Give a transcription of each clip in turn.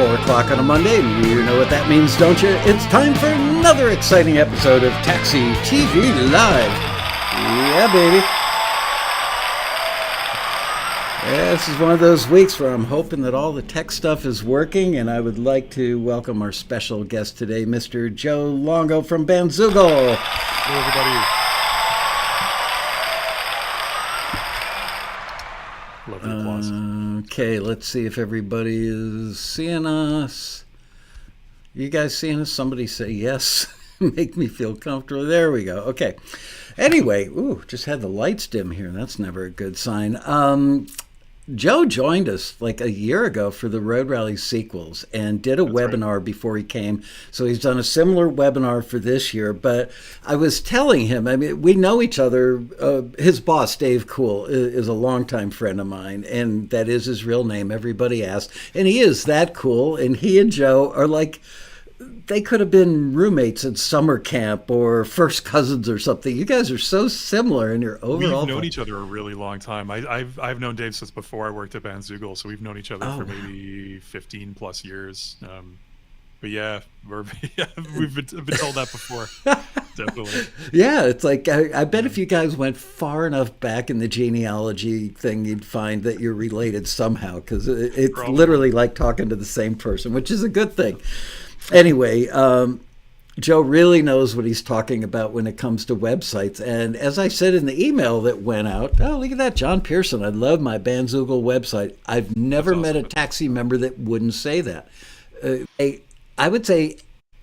4 o'clock on a Monday. You know what that means, don't you? It's time for another exciting episode of TAXITV Live. Yeah, baby. Yeah, this is one of those weeks where I'm hoping that all the tech stuff is working, and I would like to welcome our special guest today, Mr. Joe Longo from Bandzoogle. Hello, everybody. Lovely applause. Okay, let's see if everybody is seeing us. You guys seeing us? Somebody say yes. Make me feel comfortable. There we go. Okay. Anyway, just had the lights dim here. That's never a good sign. Joe joined us like a year ago for the Road Rally sequels and did a webinar right before he came. So he's done a similar webinar for this year. But I was telling him, I mean, we know each other. His boss, Dave Cool, is a longtime friend of mine, and that is his real name. Everybody asks. And he is that cool. And he and Joe are like, they could have been roommates at summer camp or first cousins or something. You guys are so similar in your overall. We've known each other a really long time. I've known Dave since before I worked at Bandzoogle, so we've known each other for maybe 15 plus years. But yeah, we've been told that before. Definitely. Yeah, it's like I bet if you guys went far enough back in the genealogy thing, you'd find that you're related somehow, because it's literally like talking to the same person, which is a good thing. Anyway, Joe really knows what he's talking about when it comes to websites. And as I said in the email that went out, oh, look at that, John Pearson, I love my Bandzoogle website. I've never met a taxi member that wouldn't say that. I would say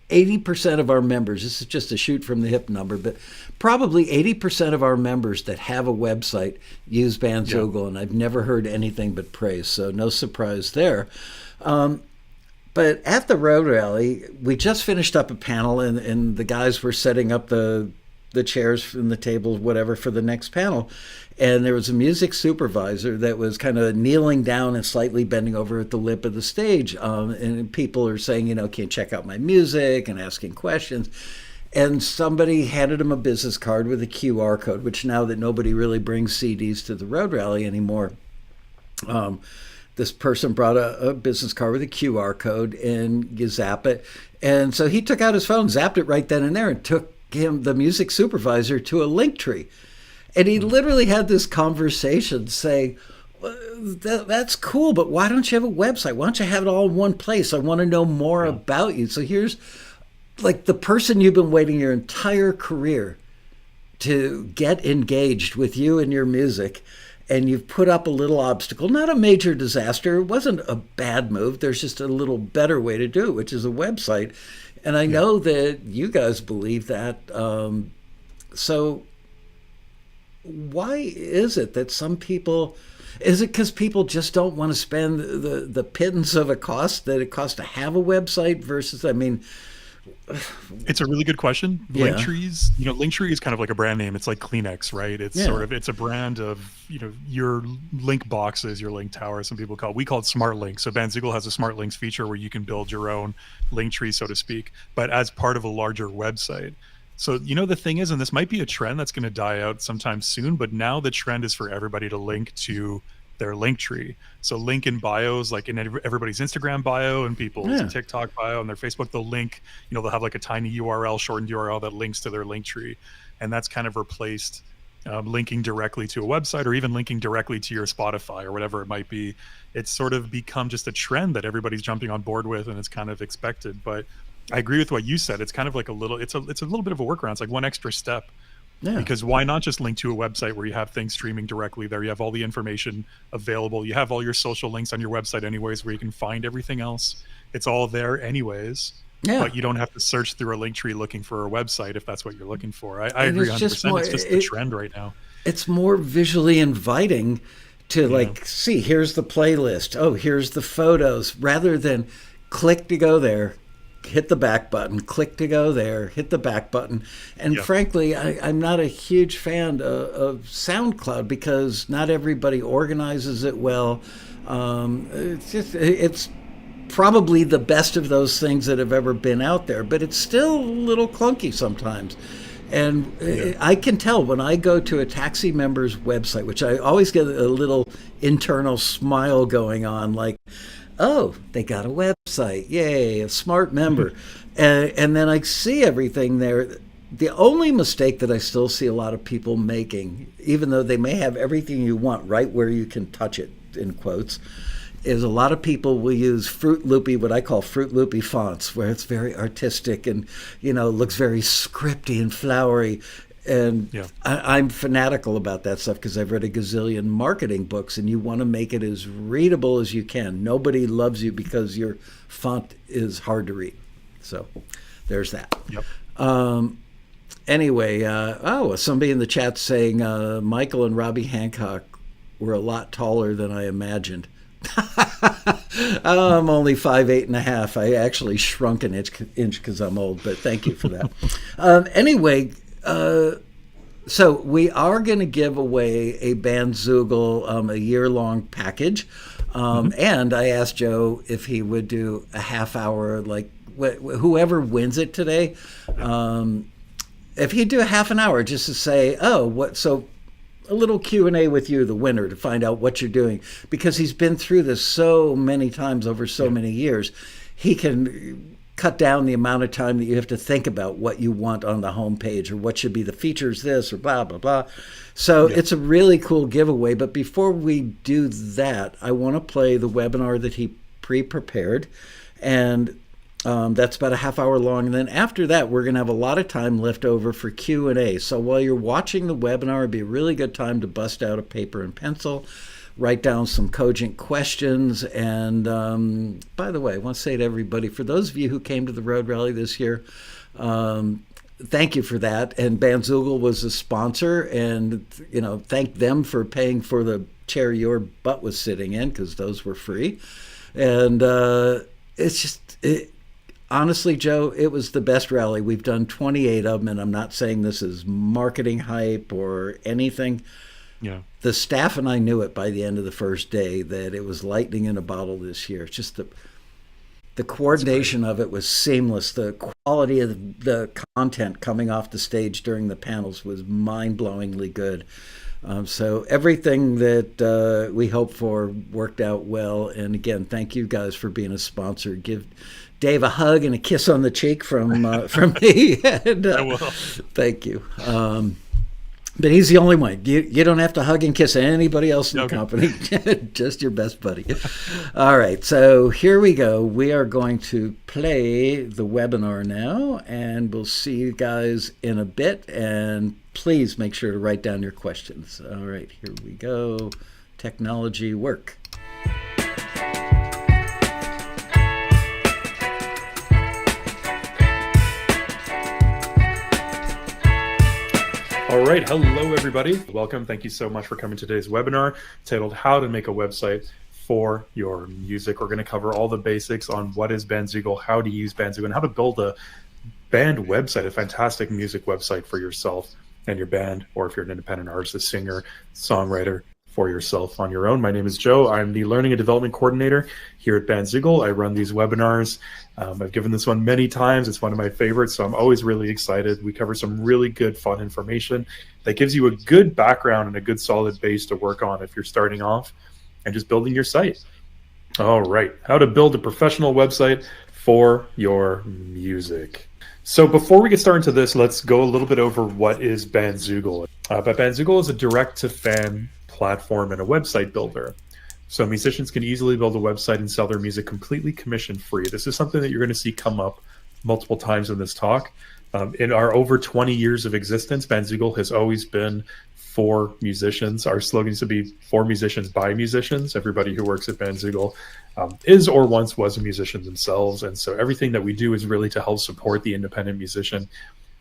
80% of our members, this is just a shoot from the hip number, but probably 80% of our members that have a website use Bandzoogle, and I've never heard anything but praise, so no surprise there. But at the Road Rally, we just finished up a panel, and the guys were setting up the chairs and the tables, whatever, for the next panel. And there was a music supervisor that was kind of kneeling down and slightly bending over at the lip of the stage. And people are saying, can you check out my music, and asking questions. And somebody handed him a business card with a QR code, which now that nobody really brings CDs to the Road Rally anymore, this person brought a business card with a QR code, and you zap it. And so he took out his phone, zapped it right then and there, and took him, the music supervisor, to a link tree. And he literally had this conversation saying, that's cool, but why don't you have a website? Why don't you have it all in one place? I want to know more about you. So here's like the person you've been waiting your entire career to get engaged with you and your music. And you've put up a little obstacle, not a major disaster. It wasn't a bad move. There's just a little better way to do it, which is a website. And I know that you guys believe that. So why is it that some people, is it because people just don't want to spend the pittance of a cost that it costs to have a website versus, it's a really good question. Linktrees, Linktree is kind of like a brand name. It's like Kleenex, right? It's it's a brand of, your link boxes, your link tower, some people we call it smart links. So Bandzoogle has a smart links feature where you can build your own link tree, so to speak, but as part of a larger website. So, the thing is, and this might be a trend that's going to die out sometime soon, but now the trend is for everybody to link to their link tree. So link in bios, like in everybody's Instagram bio and people's TikTok bio and their Facebook, they'll link, they'll have like a tiny URL, shortened URL that links to their link tree. And that's kind of replaced linking directly to a website, or even linking directly to your Spotify or whatever it might be. It's sort of become just a trend that everybody's jumping on board with, and it's kind of expected. But I agree with what you said. It's kind of like it's a little bit of a workaround. It's like one extra step. Yeah. Because why not just link to a website where you have things streaming directly there? You have all the information available. You have all your social links on your website anyways, where you can find everything else. It's all there anyways. Yeah. But you don't have to search through a link tree looking for a website if that's what you're looking for. I agree 100%. It's just the trend right now. It's more visually inviting to see, here's the playlist. Oh, here's the photos, rather than click to go there, hit the back button, click to go there, hit the back button. And frankly, I'm not a huge fan of SoundCloud because not everybody organizes it well. It's probably the best of those things that have ever been out there, but it's still a little clunky sometimes. And I can tell when I go to a taxi member's website, which I always get a little internal smile going on, like, oh, they got a website. Yay, a smart member. And then I see everything there. The only mistake that I still see a lot of people making, even though they may have everything you want right where you can touch it, in quotes, is a lot of people will use Fruit Loopy, what I call Fruit Loopy fonts, where it's very artistic and, looks very scripty and flowery. And yeah. I'm fanatical about that stuff because I've read a gazillion marketing books, and you want to make it as readable as you can. Nobody loves you because your font is hard to read. So there's that. Yep. Anyway, somebody in the chat saying Michael and Robbie Hancock were a lot taller than I imagined. I'm only 5'8.5". I actually shrunk an inch because I'm old, but thank you for that. Anyway, so we are going to give away a Bandzoogle a year-long package. And I asked Joe if he would do a half hour, like whoever wins it today, if he'd do a half an hour just to say, a little Q&A with you, the winner, to find out what you're doing, because he's been through this so many times over so many years. He can cut down the amount of time that you have to think about what you want on the homepage or what should be the features this or blah, blah, blah. So it's a really cool giveaway. But before we do that, I want to play the webinar that he pre-prepared. And that's about a half hour long. And then after that, we're going to have a lot of time left over for Q&A. So while you're watching the webinar, it'd be a really good time to bust out a paper and pencil, write down some cogent questions. And by the way, I want to say to everybody, for those of you who came to the Road Rally this year, thank you for that. And Bandzoogle was a sponsor, and thank them for paying for the chair your butt was sitting in, because those were free. And it's just... Honestly, Joe, it was the best rally. We've done 28 of them, and I'm not saying this is marketing hype or anything. Yeah. The staff and I knew it by the end of the first day that it was lightning in a bottle this year. It's just the coordination of it was seamless. The quality of the content coming off the stage during the panels was mind-blowingly good. So everything that we hoped for worked out well. And again, thank you guys for being a sponsor. Give Dave a hug and a kiss on the cheek from me. And, I will. Thank you. But he's the only one. You don't have to hug and kiss anybody else in the company, just your best buddy. All right, so here we go. We are going to play the webinar now, and we'll see you guys in a bit. And please make sure to write down your questions. All right, here we go. Technology work. All right. Hello, everybody. Welcome. Thank you so much for coming to today's webinar titled How to Make a Website for Your Music. We're going to cover all the basics on what is Bandzoogle, how to use Bandzoogle, and how to build a band website, a fantastic music website for yourself and your band, or if you're an independent artist, a singer, songwriter, for yourself on your own. My name is Joe. I'm the Learning and Development Coordinator here at Bandzoogle. I run these webinars. I've given this one many times. It's one of my favorites, so I'm always really excited. We cover some really good, fun information that gives you a good background and a good solid base to work on if you're starting off and just building your site. All right, how to build a professional website for your music. So before we get started into this, let's go a little bit over what is Bandzoogle. But Bandzoogle is a direct-to-fan platform and a website builder. So musicians can easily build a website and sell their music completely commission-free. This is something that you're going to see come up multiple times in this talk. In our over 20 years of existence, Bandzoogle has always been for musicians. Our slogan is to be for musicians by musicians. Everybody who works at Bandzoogle is or once was a musician themselves. And so everything that we do is really to help support the independent musician.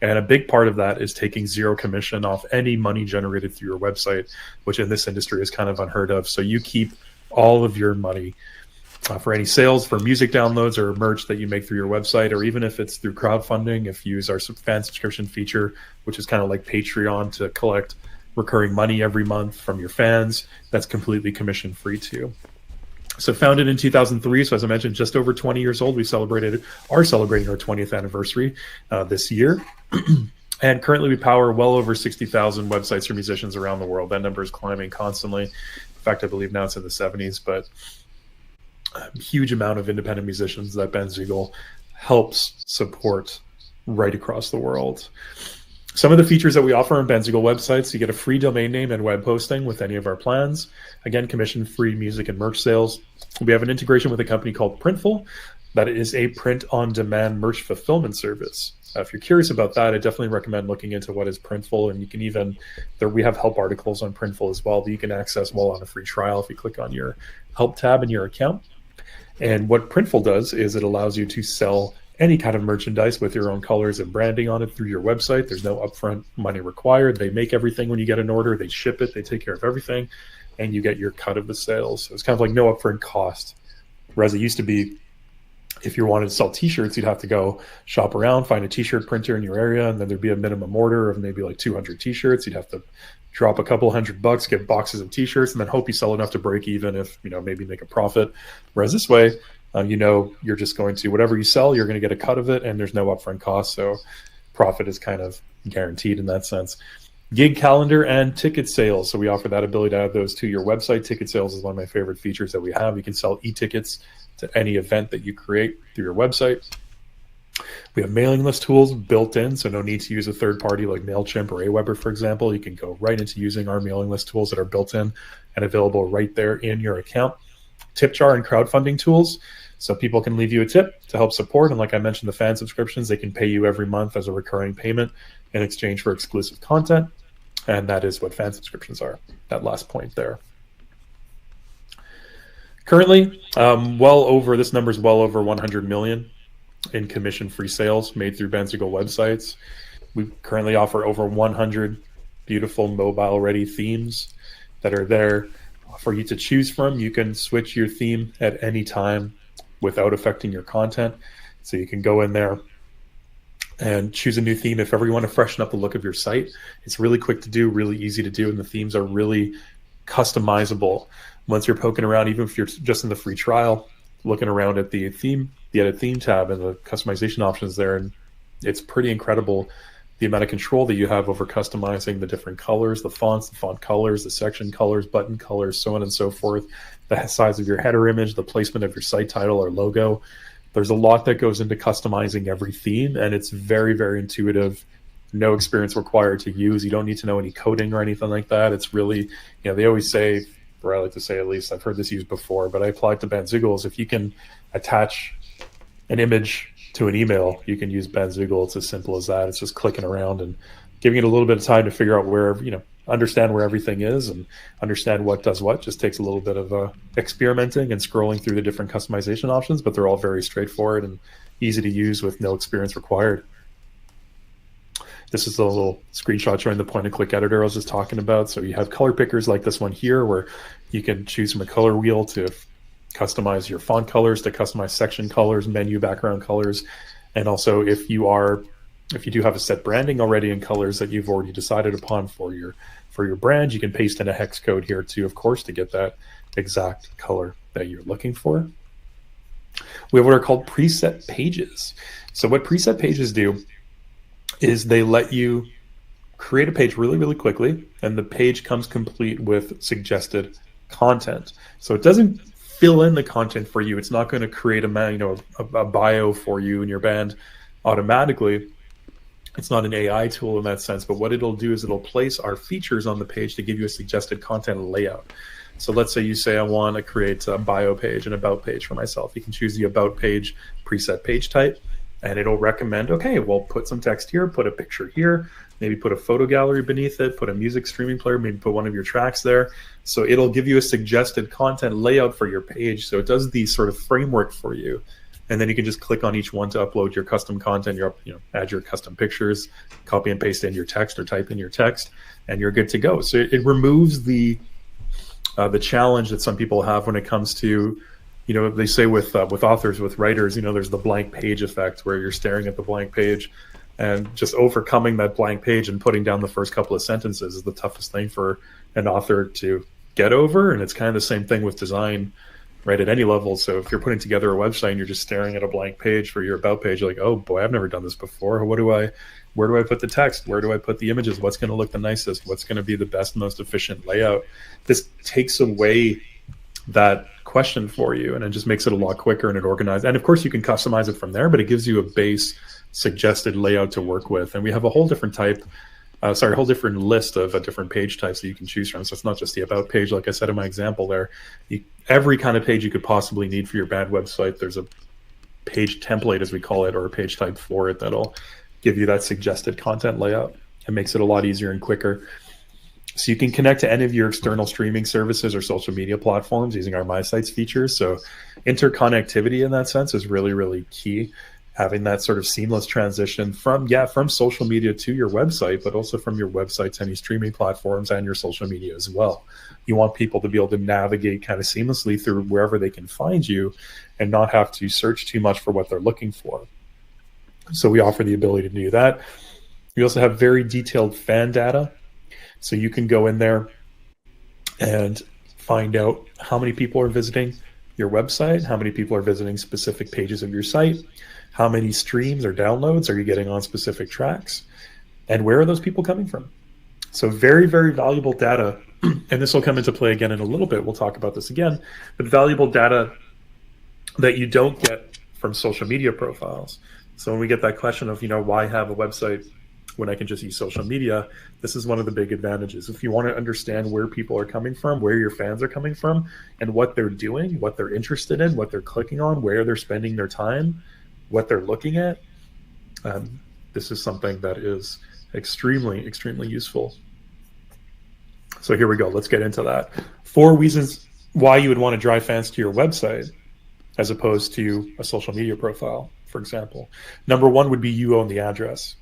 And a big part of that is taking zero commission off any money generated through your website, which in this industry is kind of unheard of. So you keep all of your money for any sales, for music downloads or merch that you make through your website, or even if it's through crowdfunding, if you use our fan subscription feature, which is kind of like Patreon to collect recurring money every month from your fans, that's completely commission free too. So founded in 2003, so as I mentioned, just over 20 years old. We are celebrating our 20th anniversary this year. And currently we power well over 60,000 websites for musicians around the world. That number is climbing constantly. In fact, I believe now it's in the 70s, but huge amount of independent musicians that Bandzoogle helps support right across the world. Some of the features that we offer on Bandzoogle websites: you get a free domain name and web hosting with any of our plans. Again, commission-free music and merch sales. We have an integration with a company called Printful that is a print-on-demand merch fulfillment service. If you're curious about that, I definitely recommend looking into what is Printful, and you can even, we have help articles on Printful as well that you can access while on a free trial if you click on your help tab in your account. And what Printful does is it allows you to sell any kind of merchandise with your own colors and branding on it through your website. There's no upfront money required. They make everything when you get an order. They ship it. They take care of everything, and you get your cut of the sales. So it's kind of like no upfront cost. Whereas it used to be, if you wanted to sell t-shirts, you'd have to go shop around, find a t-shirt printer in your area, and then there'd be a minimum order of maybe like 200 t-shirts. You'd have to drop a couple $100, get boxes of t-shirts, and then hope you sell enough to break even, if, maybe make a profit. Whereas this way, you're just going to, whatever you sell, you're going to get a cut of it, and there's no upfront cost. So profit is kind of guaranteed in that sense. Gig calendar and ticket sales. So we offer that ability to add those to your website. Ticket sales is one of my favorite features that we have. You can sell e-tickets to any event that you create through your website. We have mailing list tools built in, so no need to use a third party like MailChimp or Aweber, for example. You can go right into using our mailing list tools that are built in and available right there in your account. Tip jar and crowdfunding tools, so people can leave you a tip to help support. And like I mentioned, the fan subscriptions, they can pay you every month as a recurring payment in exchange for exclusive content. And that is what fan subscriptions are, that last point there. Currently, this number is well over 100 million in commission-free sales made through Bandzoogle websites. We currently offer over 100 beautiful mobile-ready themes that are there for you to choose from. You can switch your theme at any time without affecting your content. So you can go in there and choose a new theme if ever you want to freshen up the look of your site. It's really quick to do, really easy to do, and the themes are really customizable. Once you're poking around, even if you're just in the free trial, looking around at the edit theme tab and the customization options there, and it's pretty incredible the amount of control that you have over customizing the different colors, the fonts, the font colors, the section colors, button colors, so on and so forth, the size of your header image, the placement of your site title or logo. There's a lot that goes into customizing every theme, and it's very, very intuitive. No experience required to use. You don't need to know any coding or anything like that. It's really, they always say, or I like to say, at least I've heard this used before, but I applied to Bandzoogle, is if you can attach an image to an email, you can use Bandzoogle. It's as simple as that. It's just clicking around and giving it a little bit of time to figure out where, understand where everything is and understand what does what. Just takes a little bit of experimenting and scrolling through the different customization options, but they're all very straightforward and easy to use with no experience required. This is a little screenshot showing the point-and-click editor I was just talking about. So you have color pickers like this one here, where you can choose from a color wheel to customize your font colors, to customize section colors, menu background colors. And also if you do have a set branding already in colors that you've already decided upon for your brand, you can paste in a hex code here too, of course, to get that exact color that you're looking for. We have what are called preset pages. So what preset pages do is they let you create a page really, really quickly, and the page comes complete with suggested content. So it doesn't fill in the content for you. It's not going to create a bio for you and your band automatically. It's not an AI tool in that sense, but what it'll do is it'll place our features on the page to give you a suggested content layout. So let's say you say, I want to create a bio page, an about page for myself. You can choose the about page preset page type, and it'll recommend, okay, well, put some text here, put a picture here, maybe put a photo gallery beneath it, put a music streaming player, maybe put one of your tracks there. So it'll give you a suggested content layout for your page. So it does the sort of framework for you. And then you can just click on each one to upload your custom content, add your custom pictures, copy and paste in your text or type in your text, and you're good to go. So it removes the challenge that some people have when it comes to, they say with authors, with writers, there's the blank page effect where you're staring at the blank page, and just overcoming that blank page and putting down the first couple of sentences is the toughest thing for an author to get over. And it's kind of the same thing with design, right, at any level. So if you're putting together a website and you're just staring at a blank page for your about page, you're like, oh boy, I've never done this before. Where do I put the text? Where do I put the images? What's going to look the nicest? What's going to be the best, most efficient layout? This takes away that question for you, and it just makes it a lot quicker and it organized. And of course you can customize it from there, but it gives you a base suggested layout to work with. And we have a whole different whole different list of different page types that you can choose from. So it's not just the about page, like I said in my example there. Every kind of page you could possibly need for your band website, there's a page template, as we call it, or a page type for it that'll give you that suggested content layout. It makes it a lot easier and quicker. So you can connect to any of your external streaming services or social media platforms using our My Sites features. So interconnectivity in that sense is really, really key. Having that sort of seamless transition from social media to your website, but also from your website to any streaming platforms and your social media as well. You want people to be able to navigate kind of seamlessly through wherever they can find you and not have to search too much for what they're looking for. So we offer the ability to do that. We also have very detailed fan data. So you can go in there and find out how many people are visiting your website, how many people are visiting specific pages of your site, how many streams or downloads are you getting on specific tracks, and where are those people coming from. So very, very valuable data. And this will come into play again in a little bit. We'll talk about this again. But valuable data that you don't get from social media profiles. So when we get that question of, why have a website when I can just use social media, this is one of the big advantages. If you want to understand where people are coming from, where your fans are coming from, and what they're doing, what they're interested in, what they're clicking on, where they're spending their time, what they're looking at, this is something that is extremely, extremely useful. So here we go. Let's get into that. 4 reasons why you would want to drive fans to your website as opposed to a social media profile, for example. Number 1 would be you own the address.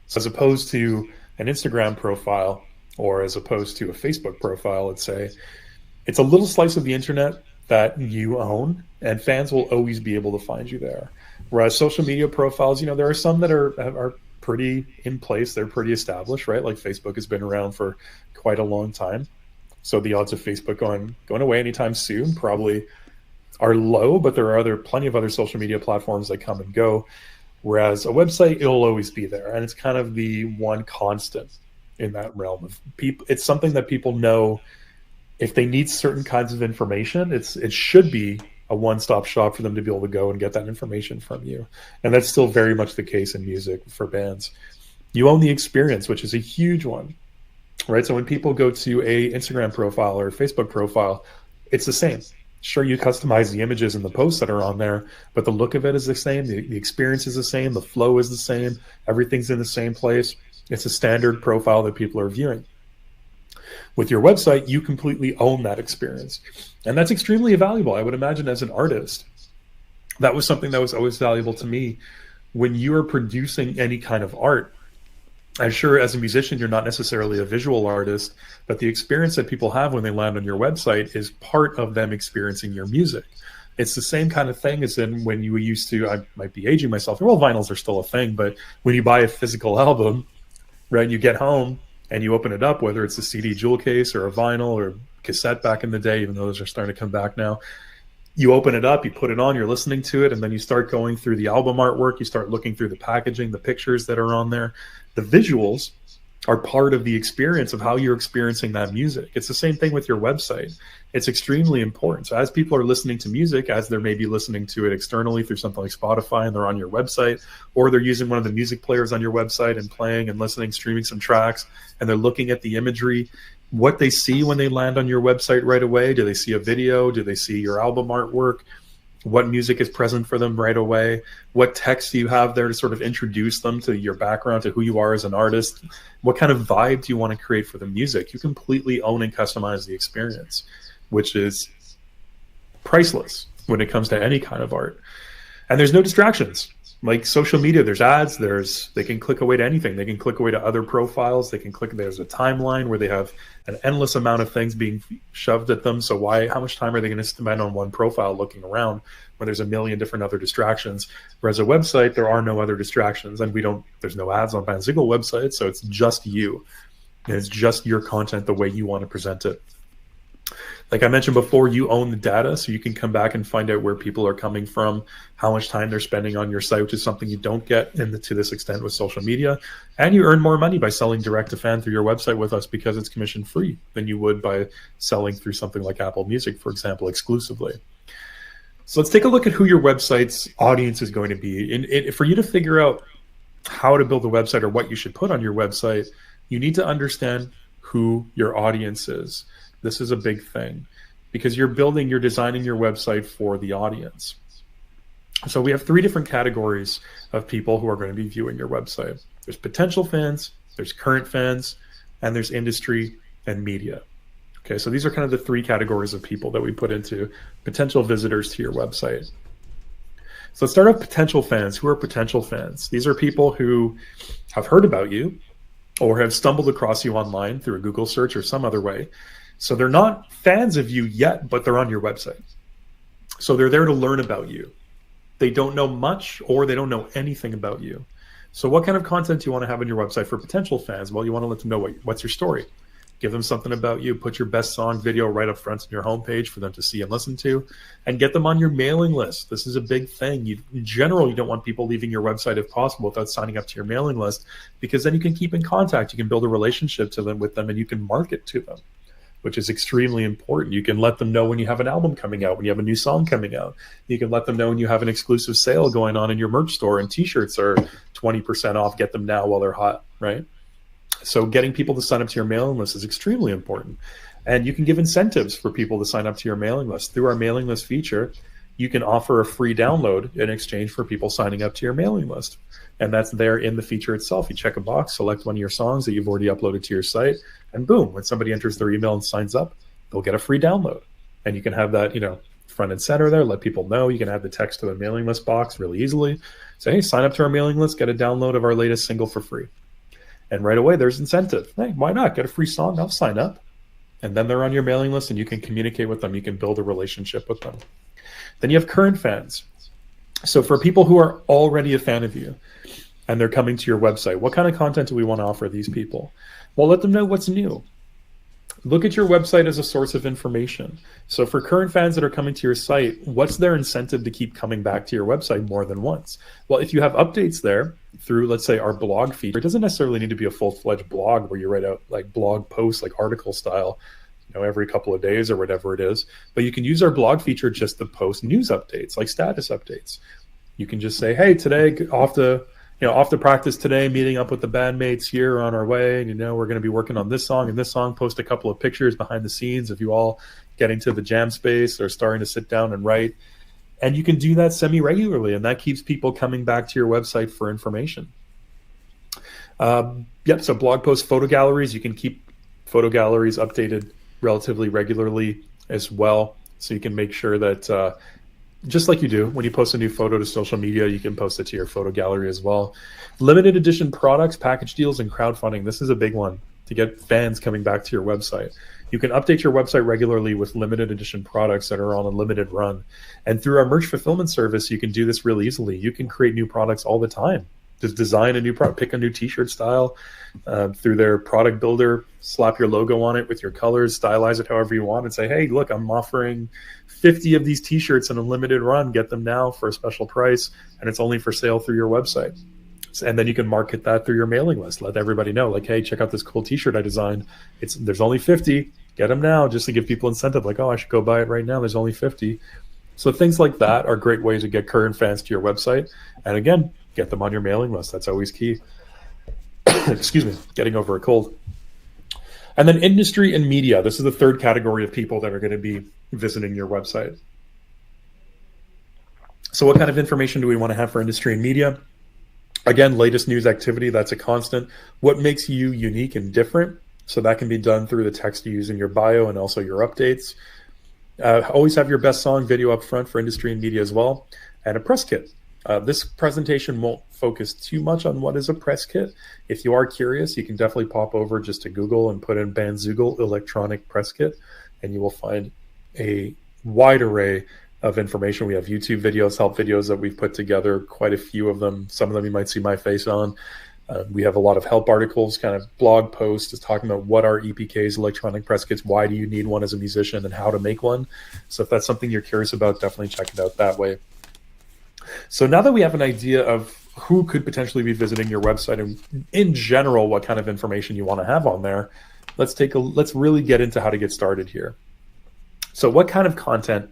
So as opposed to an Instagram profile or as opposed to a Facebook profile, let's say, it's a little slice of the internet that you own, and fans will always be able to find you there. Whereas social media profiles, there are some that are pretty in place. They're pretty established, right? Like Facebook has been around for quite a long time. So the odds of Facebook going away anytime soon probably are low, but there are plenty of other social media platforms that come and go. Whereas a website, it'll always be there. And it's kind of the one constant in that realm of people. It's something that people know if they need certain kinds of information, it should be a one-stop shop for them to be able to go and get that information from you. And that's still very much the case in music for bands. You own the experience, which is a huge one, right? So when people go to a Instagram profile or a Facebook profile, it's the same. Sure, you customize the images and the posts that are on there, but the look of it is the same. The experience is the same. The flow is the same. Everything's in the same place. It's a standard profile that people are viewing. With your website, you completely own that experience. And that's extremely valuable. I would imagine as an artist, that was something that was always valuable to me. When you are producing any kind of art, I'm sure as a musician, you're not necessarily a visual artist, but the experience that people have when they land on your website is part of them experiencing your music. It's the same kind of thing as in when you used to, I might be aging myself, well, vinyls are still a thing, but when you buy a physical album, right, you get home and you open it up, whether it's a CD jewel case or a vinyl or cassette back in the day, even though those are starting to come back now, you open it up, you put it on, you're listening to it, and then you start going through the album artwork, you start looking through the packaging, the pictures that are on there. The visuals are part of the experience of how you're experiencing that music. It's the same thing with your website. It's extremely important. So as people are listening to music, as they're maybe listening to it externally through something like Spotify and they're on your website, or they're using one of the music players on your website and playing and listening, streaming some tracks, and they're looking at the imagery, what they see when they land on your website right away. Do they see a video? Do they see your album artwork? What music is present for them right away? What text do you have there to sort of introduce them to your background, to who you are as an artist? What kind of vibe do you want to create for the music? You completely own and customize the experience, which is priceless when it comes to any kind of art. And there's no distractions. Like social media, there's ads, they can click away to anything. They can click away to other profiles. There's a timeline where they have an endless amount of things being shoved at them. So how much time are they going to spend on one profile looking around when there's a million different other distractions? Whereas a website, there are no other distractions, and there's no ads on Bandzoogle websites. So it's just you. And it's just your content the way you want to present it. Like I mentioned before, you own the data, so you can come back and find out where people are coming from, how much time they're spending on your site, which is something you don't get to this extent with social media. And you earn more money by selling direct to fan through your website with us because it's commission free than you would by selling through something like Apple Music, for example, exclusively. So let's take a look at who your website's audience is going to be. For you to figure out how to build a website or what you should put on your website, you need to understand who your audience is. This is a big thing because you're designing your website for the audience. So we have 3 different categories of people who are going to be viewing your website. There's potential fans, there's current fans, and there's industry and media. Okay, so these are kind of the 3 categories of people that we put into potential visitors to your website. So let's start off potential fans. Who are potential fans? These are people who have heard about you or have stumbled across you online through a Google search or some other way. So they're not fans of you yet, but they're on your website. So they're there to learn about you. They don't know much or they don't know anything about you. So what kind of content do you want to have on your website for potential fans? Well, you want to let them know what's your story. Give them something about you. Put your best song video right up front on your homepage for them to see and listen to, and get them on your mailing list. This is a big thing. In general, you don't want people leaving your website if possible without signing up to your mailing list, because then you can keep in contact. You can build a relationship with them, and you can market to them, which is extremely important. You can let them know when you have an album coming out, when you have a new song coming out. You can let them know when you have an exclusive sale going on in your merch store and t-shirts are 20% off. Get them now while they're hot, right? So getting people to sign up to your mailing list is extremely important. And you can give incentives for people to sign up to your mailing list. Through our mailing list feature, you can offer a free download in exchange for people signing up to your mailing list. And that's there in the feature itself. You check a box, select one of your songs that you've already uploaded to your site, and boom, when somebody enters their email and signs up, they'll get a free download. And you can have that, front and center there, let people know. You can add the text to the mailing list box really easily. Say, hey, sign up to our mailing list, get a download of our latest single for free. And right away, there's incentive. Hey, why not? Get a free song, I'll sign up. And then they're on your mailing list and you can communicate with them. You can build a relationship with them. Then you have current fans. So for people who are already a fan of you and they're coming to your website, what kind of content do we want to offer these people? Well, let them know what's new. Look at your website as a source of information. So for current fans that are coming to your site, what's their incentive to keep coming back to your website more than once? Well, if you have updates there through, let's say, our blog feature, it doesn't necessarily need to be a full-fledged blog where you write out like blog posts, like article style, every couple of days or whatever it is. But you can use our blog feature just to post news updates, like status updates. You can just say, hey, today off to practice today, meeting up with the bandmates here on our way. And, we're going to be working on this song and this song. Post a couple of pictures behind the scenes of you all getting to the jam space or starting to sit down and write. And you can do that semi-regularly, and that keeps people coming back to your website for information. So blog posts, photo galleries, you can keep photo galleries updated relatively regularly as well. So you can make sure that just like you do when you post a new photo to social media, you can post it to your photo gallery as well. Limited edition products, package deals, and crowdfunding. This is a big one to get fans coming back to your website. You can update your website regularly with limited edition products that are on a limited run. And through our merch fulfillment service, you can do this real easily. You can create new products all the time. Just design a new product, pick a new t-shirt style through their product builder, slap your logo on it with your colors, stylize it however you want, and say, hey, look, I'm offering 50 of these t-shirts in a limited run. Get them now for a special price, and it's only for sale through your website. And then you can market that through your mailing list. Let everybody know, like, hey, check out this cool t-shirt I designed. There's only 50. Get them now, just to give people incentive. Like, oh, I should go buy it right now. There's only 50. So things like that are great ways to get current fans to your website. And again, get them on your mailing list. That's always key. Excuse me, getting over a cold. And then industry and media. This is the third category of people that are going to be visiting your website. So what kind of information do we want to have for industry and media? Again, latest news activity, that's a constant. What makes you unique and different? So that can be done through the text you use in your bio and also your updates. Always have your best song video up front for industry and media as well. And a press kit. This presentation won't focus too much on what is a press kit. If you are curious, you can definitely pop over just to Google and put in Bandzoogle electronic press kit, and you will find a wide array of information. We have YouTube videos, help videos that we've put together, quite a few of them. Some of them you might see my face on. We have a lot of help articles, kind of blog posts, is talking about what are EPKs, electronic press kits, why do you need one as a musician, and how to make one. So if that's something you're curious about, definitely check it out that way. So now that we have an idea of who could potentially be visiting your website and in general what kind of information you want to have on there, let's really get into how to get started here. So what kind of content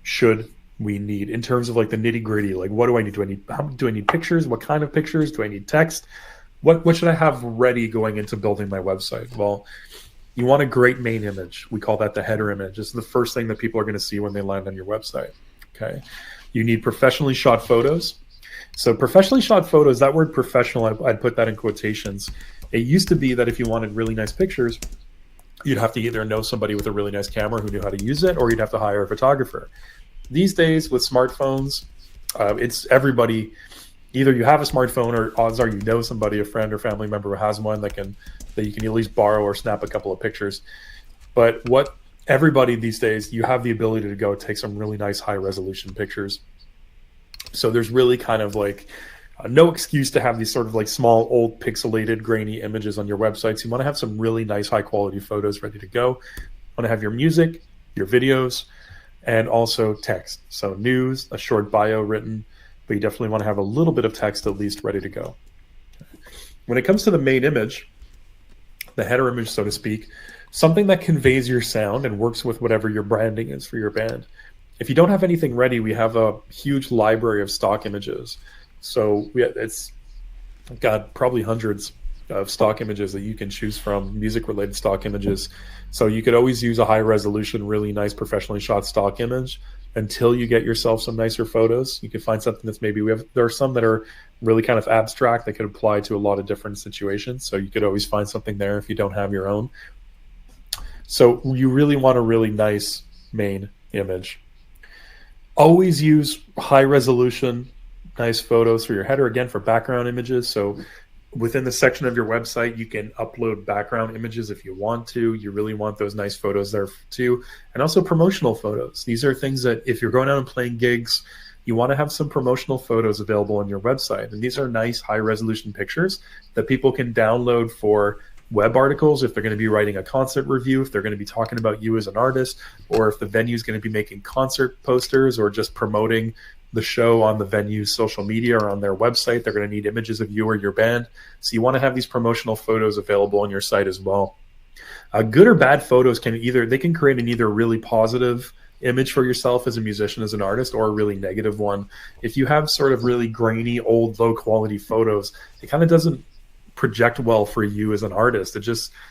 should we need in terms of like the nitty gritty? Like, what do I need? Do I need pictures? What kind of pictures? Do I need text? What should I have ready going into building my website? Well, you want a great main image. We call that the header image. It's the first thing that people are going to see when they land on your website. Okay. You need professionally shot photos. So professionally shot photos, that word professional, I'd put that in quotations. It used to be that if you wanted really nice pictures, you'd have to either know somebody with a really nice camera who knew how to use it, or you'd have to hire a photographer. These days with smartphones, it's everybody. Either you have a smartphone, or odds are you know somebody, a friend or family member who has one that you can at least borrow or snap a couple of pictures. But what everybody these days, you have the ability to go take some really nice high resolution pictures. So there's really kind of like no excuse to have these sort of like small, old, pixelated, grainy images on your websites. You want to have some really nice, high quality photos ready to go. You want to have your music, your videos, and also text. So news, a short bio written, but you definitely want to have a little bit of text at least ready to go. When it comes to the main image, the header image, so to speak, something that conveys your sound and works with whatever your branding is for your band. If you don't have anything ready, we have a huge library of stock images. So it's got probably hundreds of stock images that you can choose from, music-related stock images. So you could always use a high-resolution, really nice, professionally shot stock image until you get yourself some nicer photos. You can find something that's there are some that are really kind of abstract that could apply to a lot of different situations. So you could always find something there if you don't have your own. So you really want a really nice main image. Always use high-resolution, nice photos for your header, again, for background images. So within the section of your website, you can upload background images if you want to. You really want those nice photos there too. And also promotional photos. These are things that if you're going out and playing gigs, you want to have some promotional photos available on your website. And these are nice high-resolution pictures that people can download for web articles if they're going to be writing a concert review, if they're going to be talking about you as an artist, or if the venue is going to be making concert posters or just promoting the show on the venue's social media or on their website. They're going to need images of you or your band. So you want to have these promotional photos available on your site as well. Good or bad photos can create an either really positive image for yourself as a musician, as an artist, or a really negative one. If you have sort of really grainy, old, low quality photos, it kind of doesn't project well for you as an artist.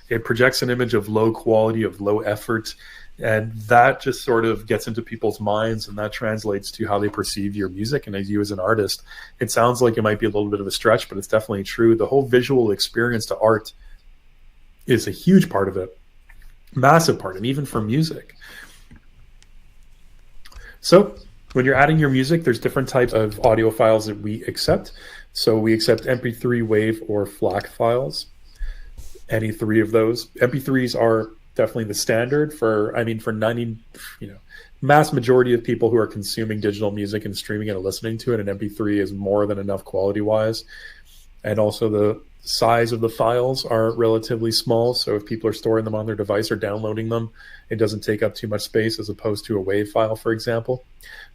It projects an image of low quality, of low effort. And that just sort of gets into people's minds, and that translates to how they perceive your music and as you as an artist. It sounds like it might be a little bit of a stretch, but it's definitely true. The whole visual experience to art is a huge part of it, massive part, and even for music. So when you're adding your music, there's different types of audio files that we accept. So we accept MP3, WAV, or FLAC files, any three of those. MP3s are definitely the standard for 90, mass majority of people who are consuming digital music and streaming it and listening to it. An MP3 is more than enough quality wise. And also the size of the files are relatively small. So if people are storing them on their device or downloading them, it doesn't take up too much space as opposed to a WAV file, for example.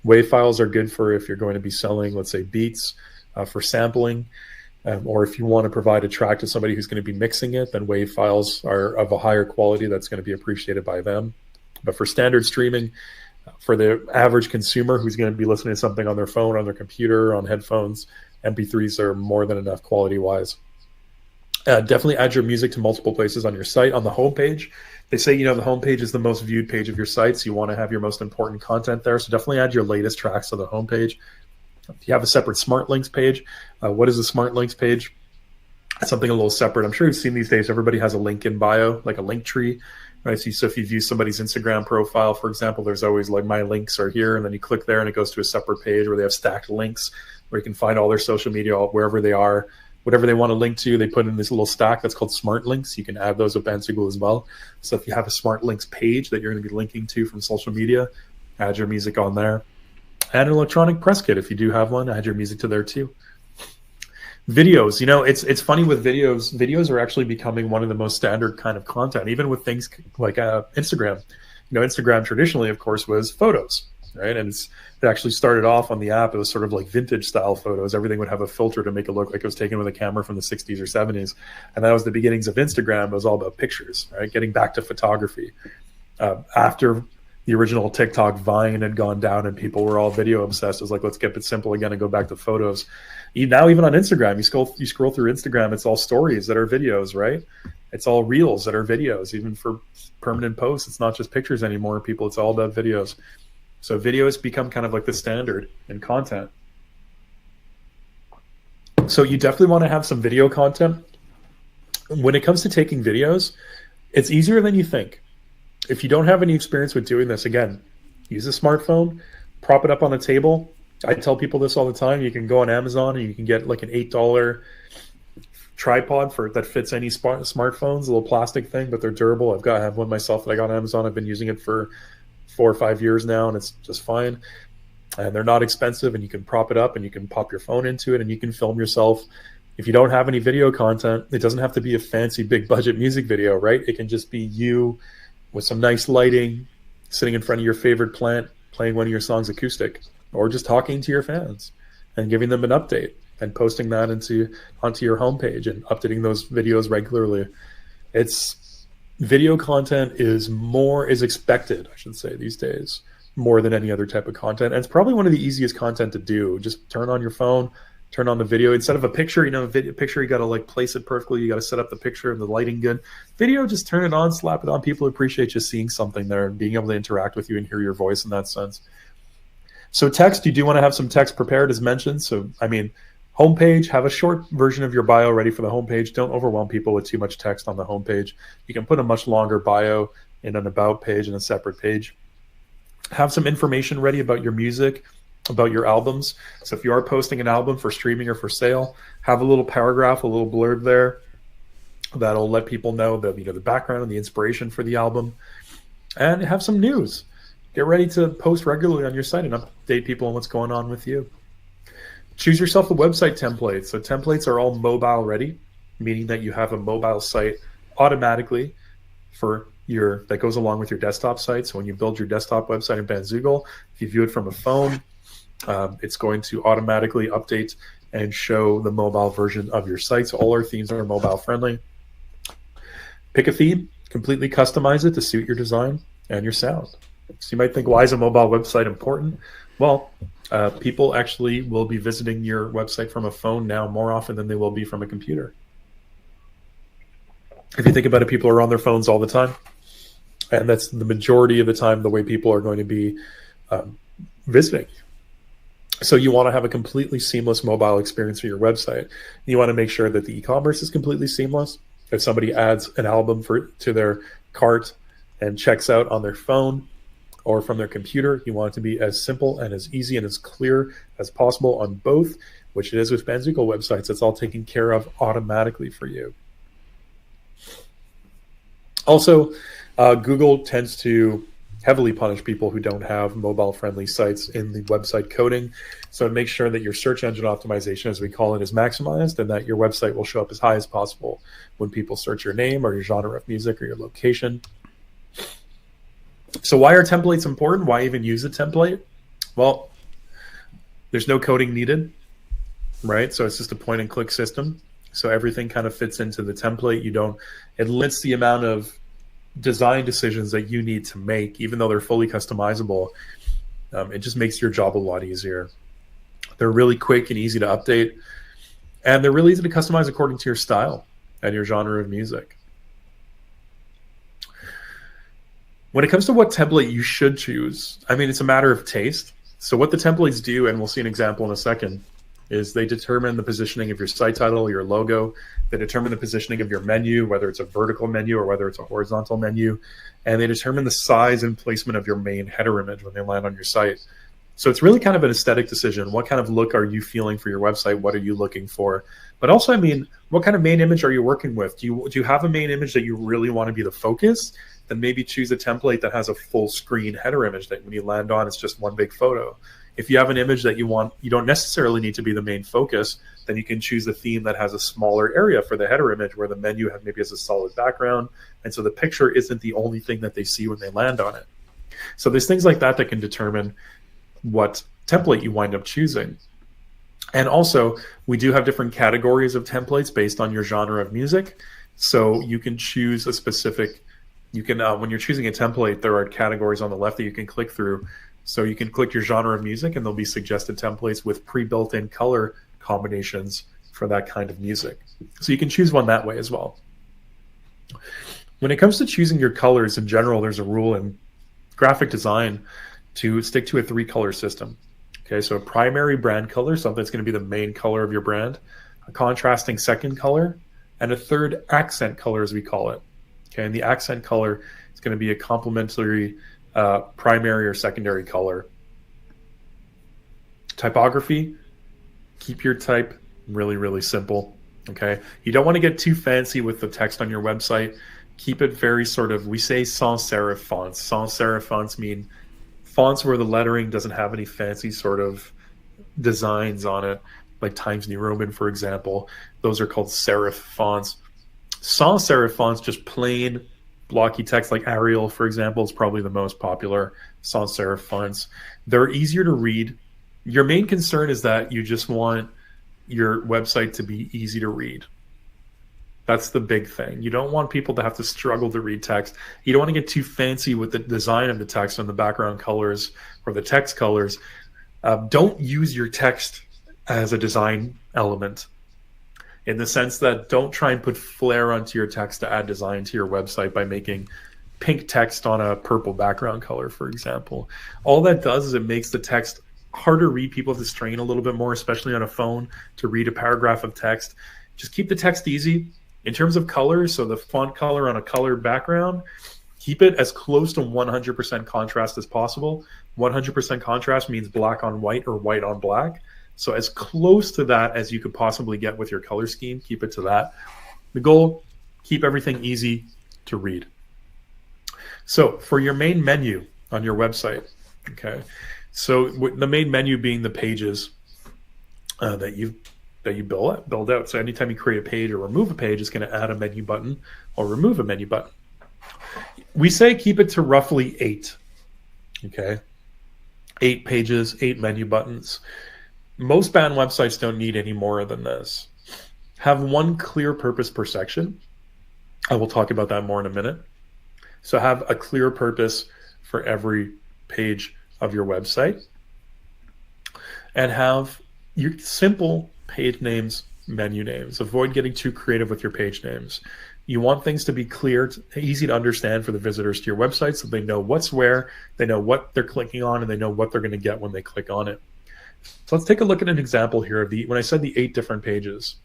WAV files are good for if you're going to be selling, let's say, beats for sampling. Or if you want to provide a track to somebody who's going to be mixing it, then WAV files are of a higher quality that's going to be appreciated by them. But for standard streaming, for the average consumer who's going to be listening to something on their phone, on their computer, on headphones, MP3s are more than enough quality-wise. Definitely add your music to multiple places on your site. On the homepage, they say, the homepage is the most viewed page of your site, so you want to have your most important content there. So definitely add your latest tracks to the homepage. If you have a separate Smart Links page, what is a Smart Links page? Something a little separate. I'm sure you've seen these days, everybody has a link in bio, like a link tree, right? So if you view somebody's Instagram profile, for example, there's always like my links are here, and then you click there and it goes to a separate page where they have stacked links where you can find all their social media, wherever they are, whatever they want to link to, they put in this little stack that's called Smart Links. You can add those with Bandzoogle as well. So if you have a Smart Links page that you're going to be linking to from social media, add your music on there. Add an electronic press kit if you do have one. Add your music to there too. Videos, it's funny with videos. Videos are actually becoming one of the most standard kind of content, even with things like Instagram. Instagram traditionally, of course, was photos, right? And it actually started off on the app. It was sort of like vintage style photos. Everything would have a filter to make it look like it was taken with a camera from the 60s or 70s. And that was the beginnings of Instagram. It was all about pictures, right? Getting back to photography. After the original TikTok Vine had gone down and people were all video obsessed, it was like, let's keep it simple again and go back to photos. Now, even on Instagram, you scroll through Instagram, it's all stories that are videos, right? It's all reels that are videos. Even for permanent posts, it's not just pictures anymore. It's all about videos. So video has become kind of like the standard in content. So you definitely want to have some video content. When it comes to taking videos, it's easier than you think. If you don't have any experience with doing this, again, use a smartphone, prop it up on a table. I tell people this all the time. You can go on Amazon and you can get like an $8 tripod that fits any smartphones, a little plastic thing, but they're durable. I have one myself that I got on Amazon. I've been using it for 4 or 5 years now, and it's just fine. And they're not expensive, and you can prop it up and you can pop your phone into it and you can film yourself. If you don't have any video content, it doesn't have to be a fancy big budget music video, right? It can just be you with some nice lighting, sitting in front of your favorite plant, playing one of your songs acoustic, or just talking to your fans and giving them an update and posting that onto your homepage and updating those videos regularly. Video content is expected, I should say, these days, more than any other type of content. And it's probably one of the easiest content to do. Just turn on your phone, turn on the video. Instead of a picture, picture, you got to like place it perfectly. You got to set up the picture and the lighting good. Video, just turn it on, slap it on. People appreciate just seeing something there and being able to interact with you and hear your voice in that sense. So text, you do want to have some text prepared as mentioned. So, homepage, have a short version of your bio ready for the homepage. Don't overwhelm people with too much text on the homepage. You can put a much longer bio in an about page and a separate page. Have some information ready about your music, about your albums. So if you are posting an album for streaming or for sale, have a little paragraph, a little blurb there that'll let people know the background and the inspiration for the album. And have some news. Get ready to post regularly on your site and update people on what's going on with you. Choose yourself a website template. So templates are all mobile ready, meaning that you have a mobile site automatically that goes along with your desktop site. So when you build your desktop website in Bandzoogle, if you view it from a phone, it's going to automatically update and show the mobile version of your site. So all our themes are mobile friendly. Pick a theme, completely customize it to suit your design and your sound. So you might think, why is a mobile website important? Well, people actually will be visiting your website from a phone now more often than they will be from a computer. If you think about it, people are on their phones all the time. And that's the majority of the time the way people are going to be visiting. So you want to have a completely seamless mobile experience for your website. You want to make sure that the e-commerce is completely seamless. If somebody adds an album to their cart and checks out on their phone or from their computer, you want it to be as simple and as easy and as clear as possible on both, which it is with Bandzoogle websites. It's all taken care of automatically for you. Also, Google tends to heavily punish people who don't have mobile-friendly sites in the website coding. So make sure that your search engine optimization, as we call it, is maximized and that your website will show up as high as possible when people search your name or your genre of music or your location. So why are templates important? Why even use a template? Well, there's no coding needed, right? So it's just a point-and-click system. So everything kind of fits into the template. It limits the amount of design decisions that you need to make, even though they're fully customizable. It just makes your job a lot easier. They're really quick and easy to update, and they're really easy to customize according to your style and your genre of music. When it comes to what template you should choose, it's a matter of taste. So what the templates do, and we'll see an example in a second, is they determine the positioning of your site title, your logo. They determine the positioning of your menu, whether it's a vertical menu or whether it's a horizontal menu. And they determine the size and placement of your main header image when they land on your site. So it's really kind of an aesthetic decision. What kind of look are you feeling for your website? What are you looking for? But also, what kind of main image are you working with? Do you have a main image that you really want to be the focus? Then maybe choose a template that has a full screen header image that when you land on, it's just one big photo. If you have an image that you want, you don't necessarily need to be the main focus, then you can choose a theme that has a smaller area for the header image where the menu maybe has a solid background. And so the picture isn't the only thing that they see when they land on it. So there's things like that that can determine what template you wind up choosing. And also, we do have different categories of templates based on your genre of music. So you can choose a specific, when you're choosing a template, there are categories on the left that you can click through. So you can click your genre of music and there'll be suggested templates with pre-built in color combinations for that kind of music. So you can choose one that way as well. When it comes to choosing your colors in general, there's a rule in graphic design to stick to a 3-color system. Okay, so a primary brand color, something that's going to be the main color of your brand, a contrasting second color, and a third accent color, as we call it. Okay, and the accent color is going to be a complementary primary or secondary color. Typography, keep your type really, really simple. Okay, you don't want to get too fancy with the text on your website. Keep it very sort of, we say sans serif fonts. Sans serif fonts mean fonts where the lettering doesn't have any fancy sort of designs on it, like Times New Roman, for example. Those are called serif fonts. Sans serif fonts, just plain blocky text like Arial, for example, is probably the most popular sans serif fonts. They're easier to read. Your main concern is that you just want your website to be easy to read. That's the big thing. You don't want people to have to struggle to read text. You don't want to get too fancy with the design of the text and the background colors or the text colors. Don't use your text as a design element, in the sense that don't try and put flair onto your text to add design to your website by making pink text on a purple background color, for example. All that does is it makes the text harder to read. People have to strain a little bit more, especially on a phone, to read a paragraph of text. Just keep the text easy. In terms of colors, so the font color on a colored background, keep it as close to 100% contrast as possible. 100% contrast means black on white or white on black. So as close to that as you could possibly get with your color scheme, keep it to that. The goal, keep everything easy to read. So for your main menu on your website, okay, so the main menu being the pages that you build out. So anytime you create a page or remove a page, it's going to add a menu button or remove a menu button. We say keep it to roughly 8, okay? 8 pages, 8 menu buttons. Most band websites don't need any more than this. Have one clear purpose per section. I will talk about that more in a minute. So have a clear purpose for every page of your website. And have your simple page names, menu names. Avoid getting too creative with your page names. You want things to be clear, easy to understand for the visitors to your website so they know what's where, they know what they're clicking on, and they know what they're going to get when they click on it. So let's take a look at an example here of when I said the 8 different pages.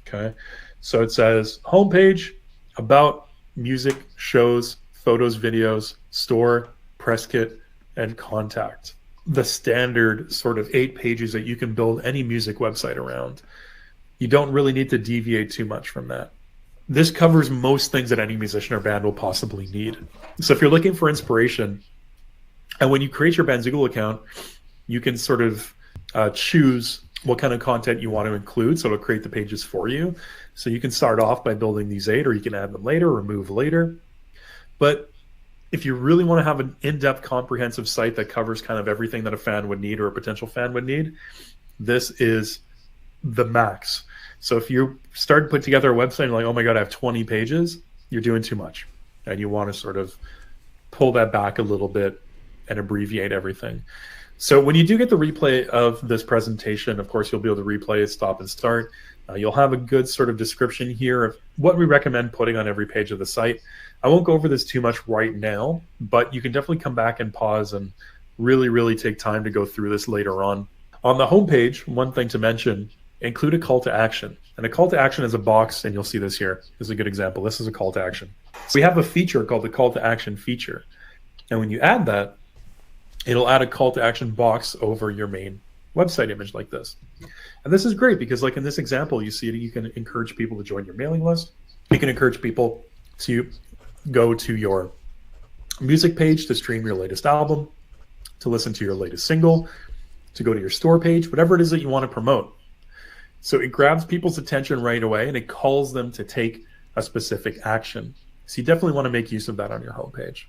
Okay, so it says homepage, about, music, shows, photos, videos, store, press kit, and contact. The standard sort of 8 pages that you can build any music website around. You don't really need to deviate too much from that. This covers most things that any musician or band will possibly need. So if you're looking for inspiration, and when you create your Bandzoogle account, you can sort of choose what kind of content you want to include, so it'll create the pages for you. So you can start off by building these 8, or you can add them later, remove later. But if you really want to have an in-depth, comprehensive site that covers kind of everything that a fan would need or a potential fan would need, this is the max. So if you start to put together a website and you're like, oh my God, I have 20 pages, you're doing too much. And you want to sort of pull that back a little bit and abbreviate everything. So when you do get the replay of this presentation, of course, you'll be able to replay it, stop and start. You'll have a good sort of description here of what we recommend putting on every page of the site. I won't go over this too much right now, but you can definitely come back and pause and really, really take time to go through this later on. On the homepage, one thing to mention, include a call to action. And a call to action is a box, and you'll see this here. This is a good example. This is a call to action. So we have a feature called the call to action feature. And when you add that, it'll add a call to action box over your main website image like this. And this is great because like in this example, you see you can encourage people to join your mailing list. You can encourage people to go to your music page to stream your latest album, to listen to your latest single, to go to your store page, whatever it is that you want to promote. So it grabs people's attention right away and it calls them to take a specific action. So you definitely want to make use of that on your homepage.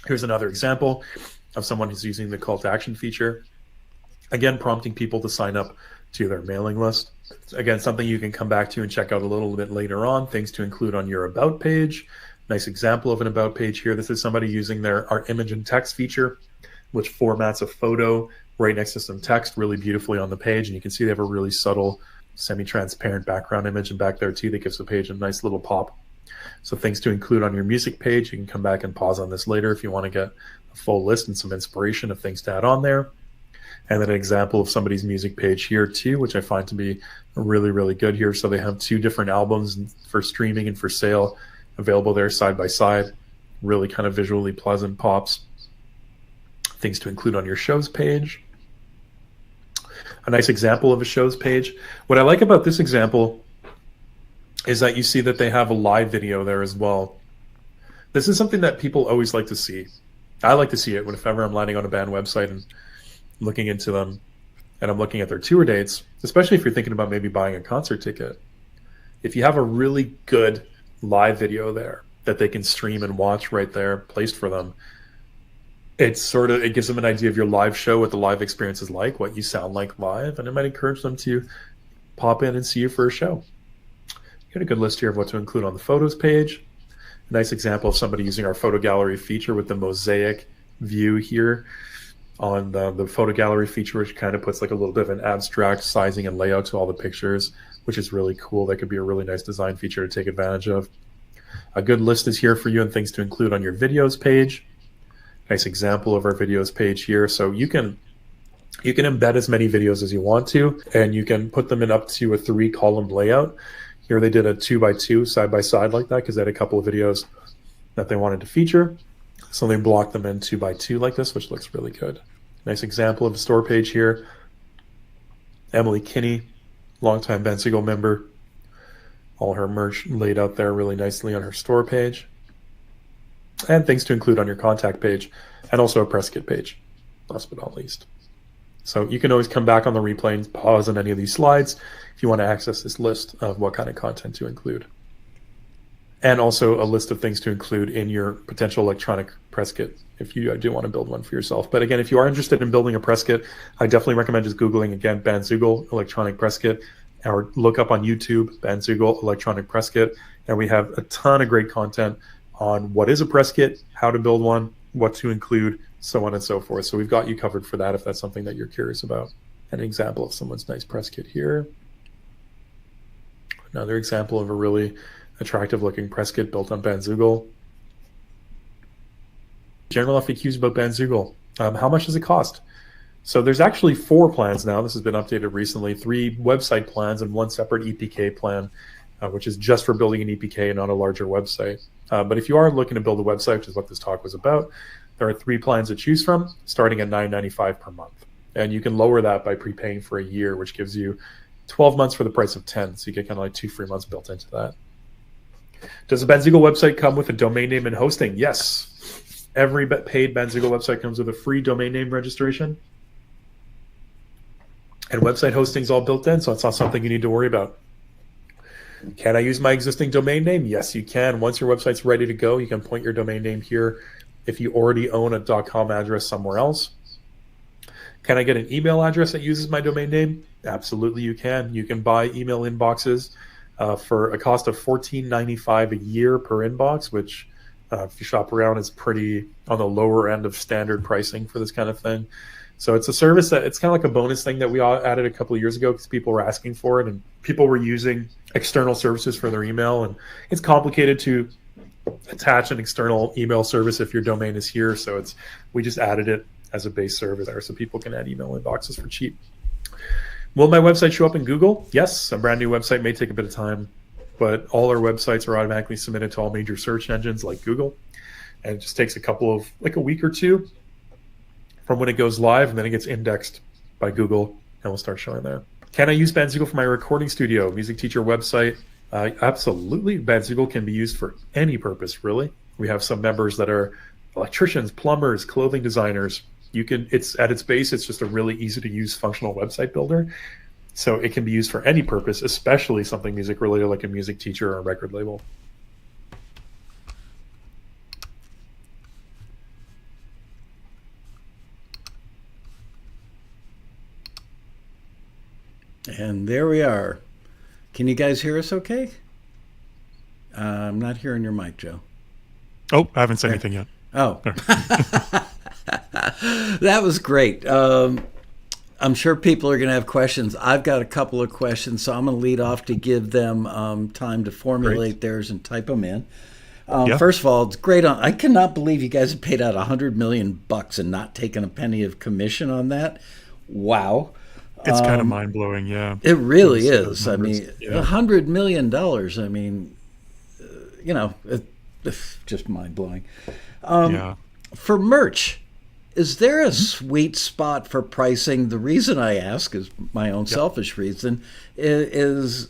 Here's another example of someone who's using the call to action feature. Again, prompting people to sign up to their mailing list. Again, something you can come back to and check out a little bit later on, things to include on your about page. Nice example of an about page here. This is somebody using our image and text feature, which formats a photo right next to some text really beautifully on the page. And you can see they have a really subtle semi-transparent background image and back there too that gives the page a nice little pop. So things to include on your music page. You can come back and pause on this later if you want to get a full list and some inspiration of things to add on there. And then an example of somebody's music page here too, which I find to be really, really good here. So they have 2 different albums for streaming and for sale available there side by side. Really kind of visually pleasant pops. Things to include on your shows page. A nice example of a shows page. What I like about this example is that you see that they have a live video there as well. This is something that people always like to see. I like to see it whenever I'm landing on a band website and looking into them and I'm looking at their tour dates, especially if you're thinking about maybe buying a concert ticket. If you have a really good live video there that they can stream and watch right there placed for them, it gives them an idea of your live show, what the live experience is like, what you sound like live, and it might encourage them to pop in and see you for a show. You got a good list here of what to include on the photos page. A nice example of somebody using our photo gallery feature with the mosaic view here on the photo gallery feature, which kind of puts like a little bit of an abstract sizing and layout to all the pictures, which is really cool. That could be a really nice design feature to take advantage of. A good list is here for you and things to include on your videos page. Nice example of our videos page here. So you can embed as many videos as you want to, and you can put them in up to a 3-column layout. Here they did a 2x2 side by side like that because they had a couple of videos that they wanted to feature. So they blocked them in 2x2 like this, which looks really good. Nice example of a store page here. Emily Kinney, longtime Bandzoogle member. All her merch laid out there really nicely on her store page. And things to include on your contact page, and also a press kit page, last but not least. So you can always come back on the replay and pause on any of these slides if you want to access this list of what kind of content to include. And also a list of things to include in your potential electronic press kit if you do want to build one for yourself. But again, if you are interested in building a press kit, I definitely recommend just Googling, again, Bandzoogle electronic press kit, or look up on YouTube, Bandzoogle electronic press kit. And we have a ton of great content on what is a press kit, how to build one, what to include, so on and so forth. So we've got you covered for that if that's something that you're curious about. An example of someone's nice press kit here. Another example of a really attractive looking press kit built on Bandzoogle. General FAQs about Bandzoogle. How much does it cost? So there's actually 4 plans now. This has been updated recently. 3 website plans and 1 separate EPK plan, which is just for building an EPK and not a larger website. But if you are looking to build a website, which is what this talk was about, there are 3 plans to choose from, starting at $9.95 per month. And you can lower that by prepaying for a year, which gives you 12 months for the price of 10. So you get kind of like 2 free months built into that. Does a Bandzoogle website come with a domain name and hosting? Yes. Every paid Bandzoogle website comes with a free domain name registration. And website hosting is all built in, so it's not something you need to worry about. Can I use my existing domain name? Yes, you can. Once your website's ready to go, you can point your domain name here if you already own a .com address somewhere else. Can I get an email address that uses my domain name? Absolutely, you can. You can buy email inboxes for a cost of $14.95 a year per inbox, which if you shop around is pretty on the lower end of standard pricing for this kind of thing. So it's a service that it's kind of like a bonus thing that we added a couple of years ago because people were asking for it and people were using external services for their email. And it's complicated to attach an external email service if your domain is here. So we just added it as a base service there so people can add email inboxes for cheap. Will my website show up in Google? Yes, a brand new website may take a bit of time, but all our websites are automatically submitted to all major search engines like Google. And it just takes a week or 2 from when it goes live, and then it gets indexed by Google, and we'll start showing there. Can I use Bandzoogle for my recording studio, music teacher website? Absolutely. Bandzoogle can be used for any purpose, really. We have some members that are electricians, plumbers, clothing designers, It's at its base, it's just a really easy to use functional website builder. So it can be used for any purpose, especially something music related like a music teacher or a record label. And there we are. Can you guys hear us okay? I'm not hearing your mic, Joe. Oh, I haven't said anything yet. Oh. That was great. I'm sure people are going to have questions. I've got a couple of questions, so I'm going to lead off to give them time to formulate theirs and type them in. First of all, it's great. I cannot believe you guys have paid out $100 million and not taken a penny of commission on that. Wow. It's kind of mind-blowing, yeah. It really is. I mean, $100 million. I mean, it's just mind-blowing. For merch, is there a sweet spot for pricing? The reason I ask is my own selfish reason is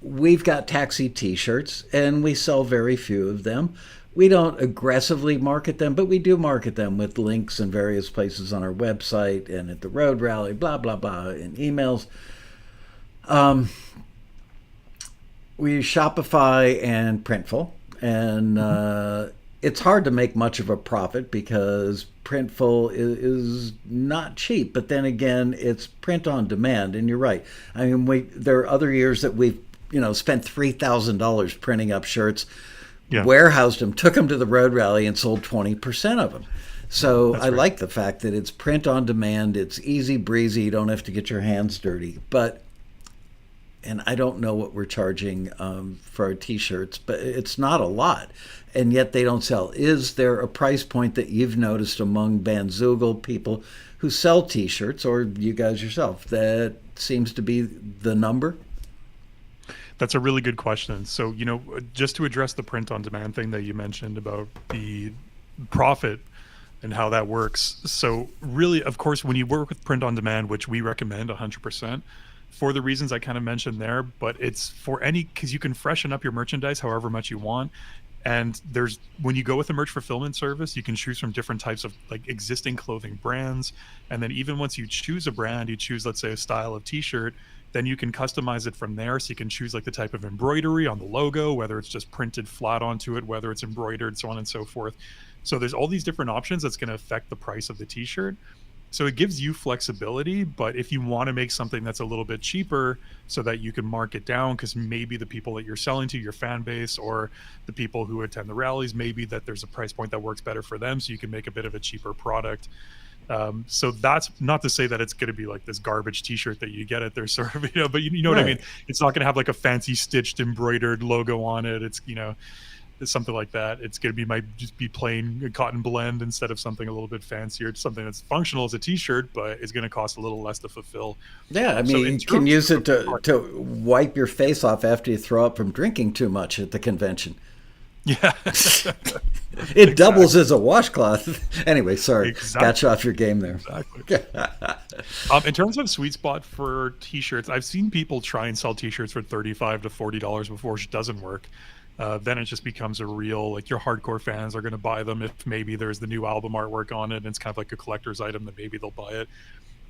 we've got Taxi t-shirts, and we sell very few of them. We don't aggressively market them, but we do market them with links in various places on our website and at the road rally, blah, blah, blah, in emails. We use Shopify and Printful, and it's hard to make much of a profit because Printful is not cheap. But then again, it's print on demand, and you're right. I mean, there are other years that we've spent $3,000 printing up shirts. Warehoused them, took them to the road rally, and sold 20% of them. So I like the fact that it's print on demand. It's easy breezy. You don't have to get your hands dirty. And I don't know what we're charging for our T-shirts, but it's not a lot. And yet they don't sell. Is there a price point that you've noticed among Bandzoogle people who sell T-shirts, or you guys yourself, that seems to be the number? That's a really good question. So, just to address the print on demand thing that you mentioned about the profit and how that works. So really, of course, when you work with print on demand, which we recommend 100%, for the reasons I kind of mentioned there, but it's for because you can freshen up your merchandise however much you want. And when you go with a merch fulfillment service, you can choose from different types of like existing clothing brands. And then even once you choose a brand, you choose, let's say, a style of t-shirt, then you can customize it from there. So you can choose like the type of embroidery on the logo, whether it's just printed flat onto it, whether it's embroidered, so on and so forth. So there's all these different options that's going to affect the price of the t-shirt. So it gives you flexibility, but if you want to make something that's a little bit cheaper so that you can mark it down, because maybe the people that you're selling to, your fan base, or the people who attend the rallies, maybe that there's a price point that works better for them, so you can make a bit of a cheaper product. So that's not to say that it's going to be like this garbage t-shirt that you get at their service, but you know what I mean? It's not going to have like a fancy stitched embroidered logo on it. It's, it's something like that. It's going to just be plain cotton blend instead of something a little bit fancier. It's something that's functional as a t-shirt, but it's going to cost a little less to fulfill. Yeah. I mean, you can use it to wipe your face off after you throw up from drinking too much at the convention. Yeah. It doubles as a washcloth. Anyway, sorry. Got you off your game there. Exactly. In terms of sweet spot for t-shirts, I've seen people try and sell t-shirts for $35 to $40 before, which doesn't work. Then it just becomes a real, like, your hardcore fans are going to buy them if maybe there's the new album artwork on it and it's kind of like a collector's item, that maybe they'll buy it.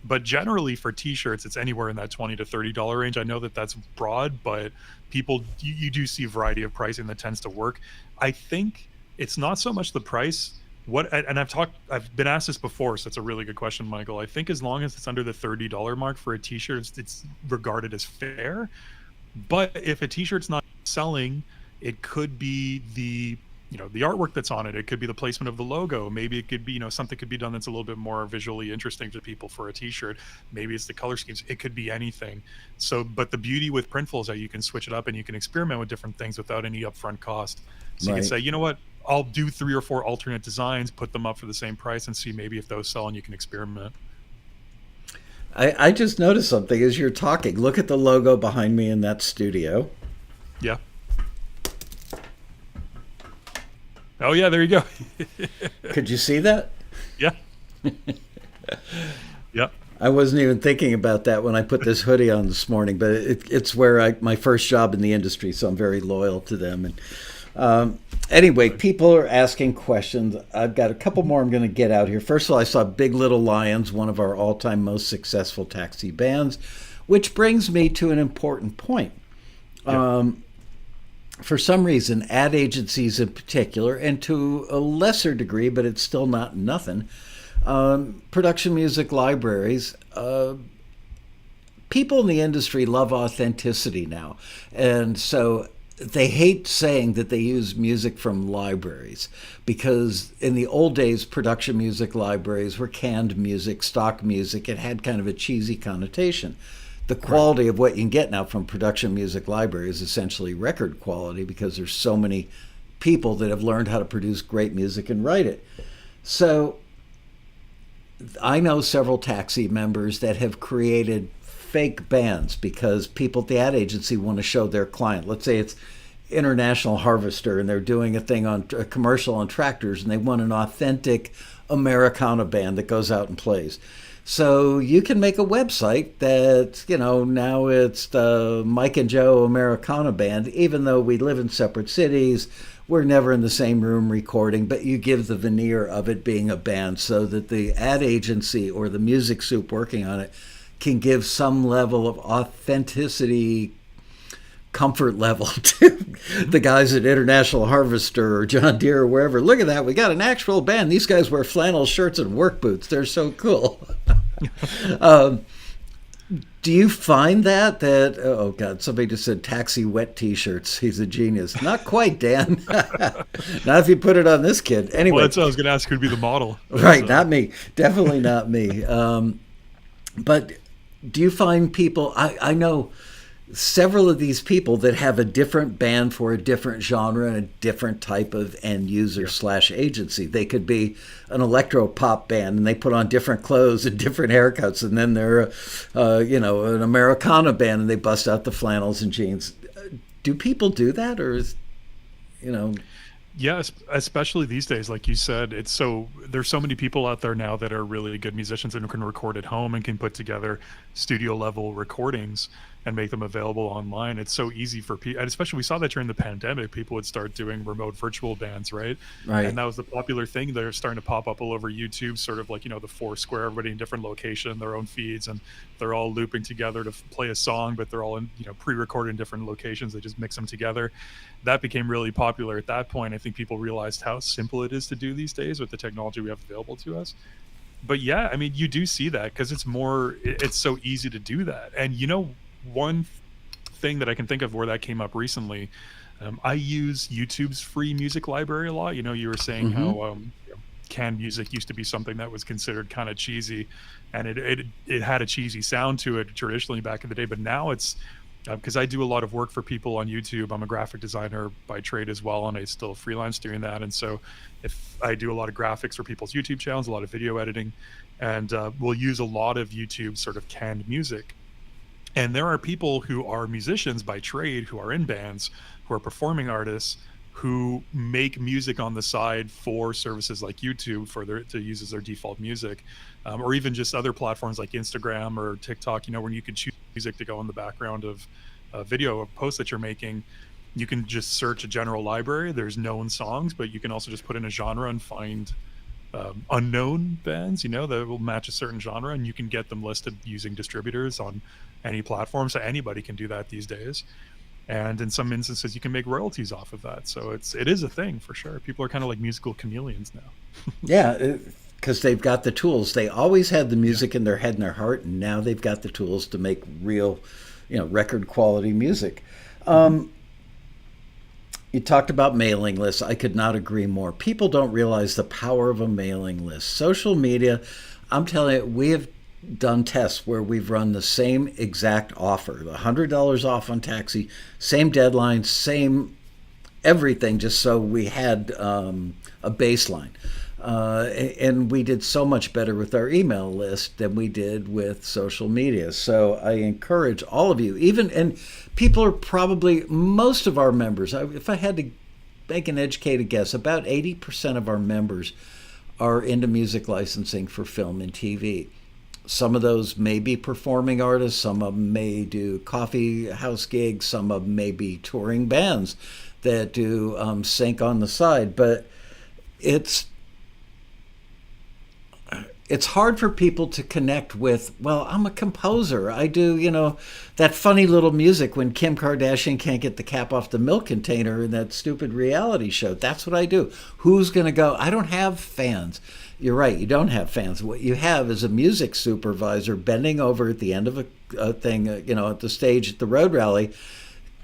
But generally for t-shirts, it's anywhere in that $20 to $30 range. I know that that's broad, but you do see a variety of pricing that tends to work. I think it's not so much the price. I've been asked this before, so it's a really good question, Michael. I think as long as it's under the $30 mark for a t-shirt, it's regarded as fair. But if a t-shirt's not selling, it could be the artwork that's on it. It could be the placement of the logo. Maybe it could be, something could be done that's a little bit more visually interesting to people for a t-shirt. Maybe it's the color schemes. It could be anything. So, but the beauty with Printful is that you can switch it up and you can experiment with different things without any upfront cost. So you can say, you know what, I'll do 3 or 4 alternate designs, put them up for the same price, and see maybe if those sell, and you can experiment. I just noticed something as you're talking. Look at the logo behind me in that studio. Yeah. Oh, yeah, there you go. Could you see that? Yeah. Yep. I wasn't even thinking about that when I put this hoodie on this morning, but it's where my first job in the industry, so I'm very loyal to them. And Anyway, people are asking questions. I've got a couple more I'm going to get out here. First of all, I saw Big Little Lions, one of our all-time most successful taxi bands, which brings me to an important point. Yeah. For some reason, ad agencies in particular, and to a lesser degree, but it's still not nothing, production music libraries, people in the industry love authenticity now. And so they hate saying that they use music from libraries, because in the old days, production music libraries were canned music, stock music. It had kind of a cheesy connotation. The quality of what you can get now from production music libraries is essentially record quality, because there's so many people that have learned how to produce great music and write it. So I know several taxi members that have created fake bands because people at the ad agency want to show their client. Let's say it's International Harvester and they're doing a thing on a commercial on tractors, and they want an authentic Americana band that goes out and plays. So you can make a website that, now it's the Mike and Joe Americana band, even though we live in separate cities, we're never in the same room recording, but you give the veneer of it being a band so that the ad agency or the music soup working on it can give some level of authenticity, comfort level to the guys at International Harvester or John Deere or wherever. Look at that. We got an actual band. These guys wear flannel shirts and work boots. They're so cool. Do you find that, oh God, somebody just said taxi wet t-shirts. He's a genius. Not quite, Dan. Not if you put it on this kid. Anyway. Well, that's what I was going to ask, who'd be the model. Right, so. Not me. Definitely not me. But do you find people, I know several of these people that have a different band for a different genre and a different type of end user / agency. They could be an electro pop band and they put on different clothes and different haircuts, and then they're an Americana band and they bust out the flannels and jeans. Do people do that, or is Yeah, especially these days, like you said, there's so many people out there now that are really good musicians and who can record at home and can put together studio level recordings and make them available online. It's so easy for people, and especially we saw that during the pandemic, people would start doing remote virtual bands, right? And that was the popular thing. They're starting to pop up all over YouTube, sort of like, the Foursquare, everybody in different location, their own feeds, and they're all looping together to play a song, but they're all in, pre-recorded in different locations. They just mix them together. That became really popular at that point. I think people realized how simple it is to do these days with the technology we have available to us. But yeah, I mean, you do see that because it's so easy to do that. And one thing that I can think of where that came up recently, I use YouTube's free music library a lot. You were saying how canned music used to be something that was considered kind of cheesy, and it had a cheesy sound to it traditionally back in the day. But now it's because I do a lot of work for people on YouTube. I'm a graphic designer by trade as well, and I still freelance doing that. And so if I do a lot of graphics for people's YouTube channels, a lot of video editing, and we'll use a lot of YouTube sort of canned music. And there are people who are musicians by trade, who are in bands, who are performing artists, who make music on the side for services like YouTube to use as their default music, or even just other platforms like Instagram or TikTok, when you can choose music to go in the background of a video or post that you're making. You can just search a general library. There's known songs, but you can also just put in a genre and find unknown bands, that will match a certain genre, and you can get them listed using distributors on any platform. So anybody can do that these days. And in some instances, you can make royalties off of that. So it is a thing for sure. People are kind of like musical chameleons now. Yeah, because they've got the tools. They always had the music in their head and their heart, and now they've got the tools to make real, record quality music. You talked about mailing lists. I could not agree more. People don't realize the power of a mailing list. Social media, I'm telling you, we have done tests where we've run the same exact offer, the $100 off on taxi, same deadline, same everything, just so we had a baseline. And we did so much better with our email list than we did with social media. So I encourage all of you, and people are probably, most of our members, if I had to make an educated guess, about 80% of our members are into music licensing for film and TV. Some of those may be performing artists, some of them may do coffee house gigs, some of them may be touring bands that do sync on the side, but it's hard for people to connect with, well, I'm a composer. I do, that funny little music when Kim Kardashian can't get the cap off the milk container in that stupid reality show. That's what I do. Who's going to go? I don't have fans. You're right. You don't have fans. What you have is a music supervisor bending over at the end of a thing, at the stage at the road rally,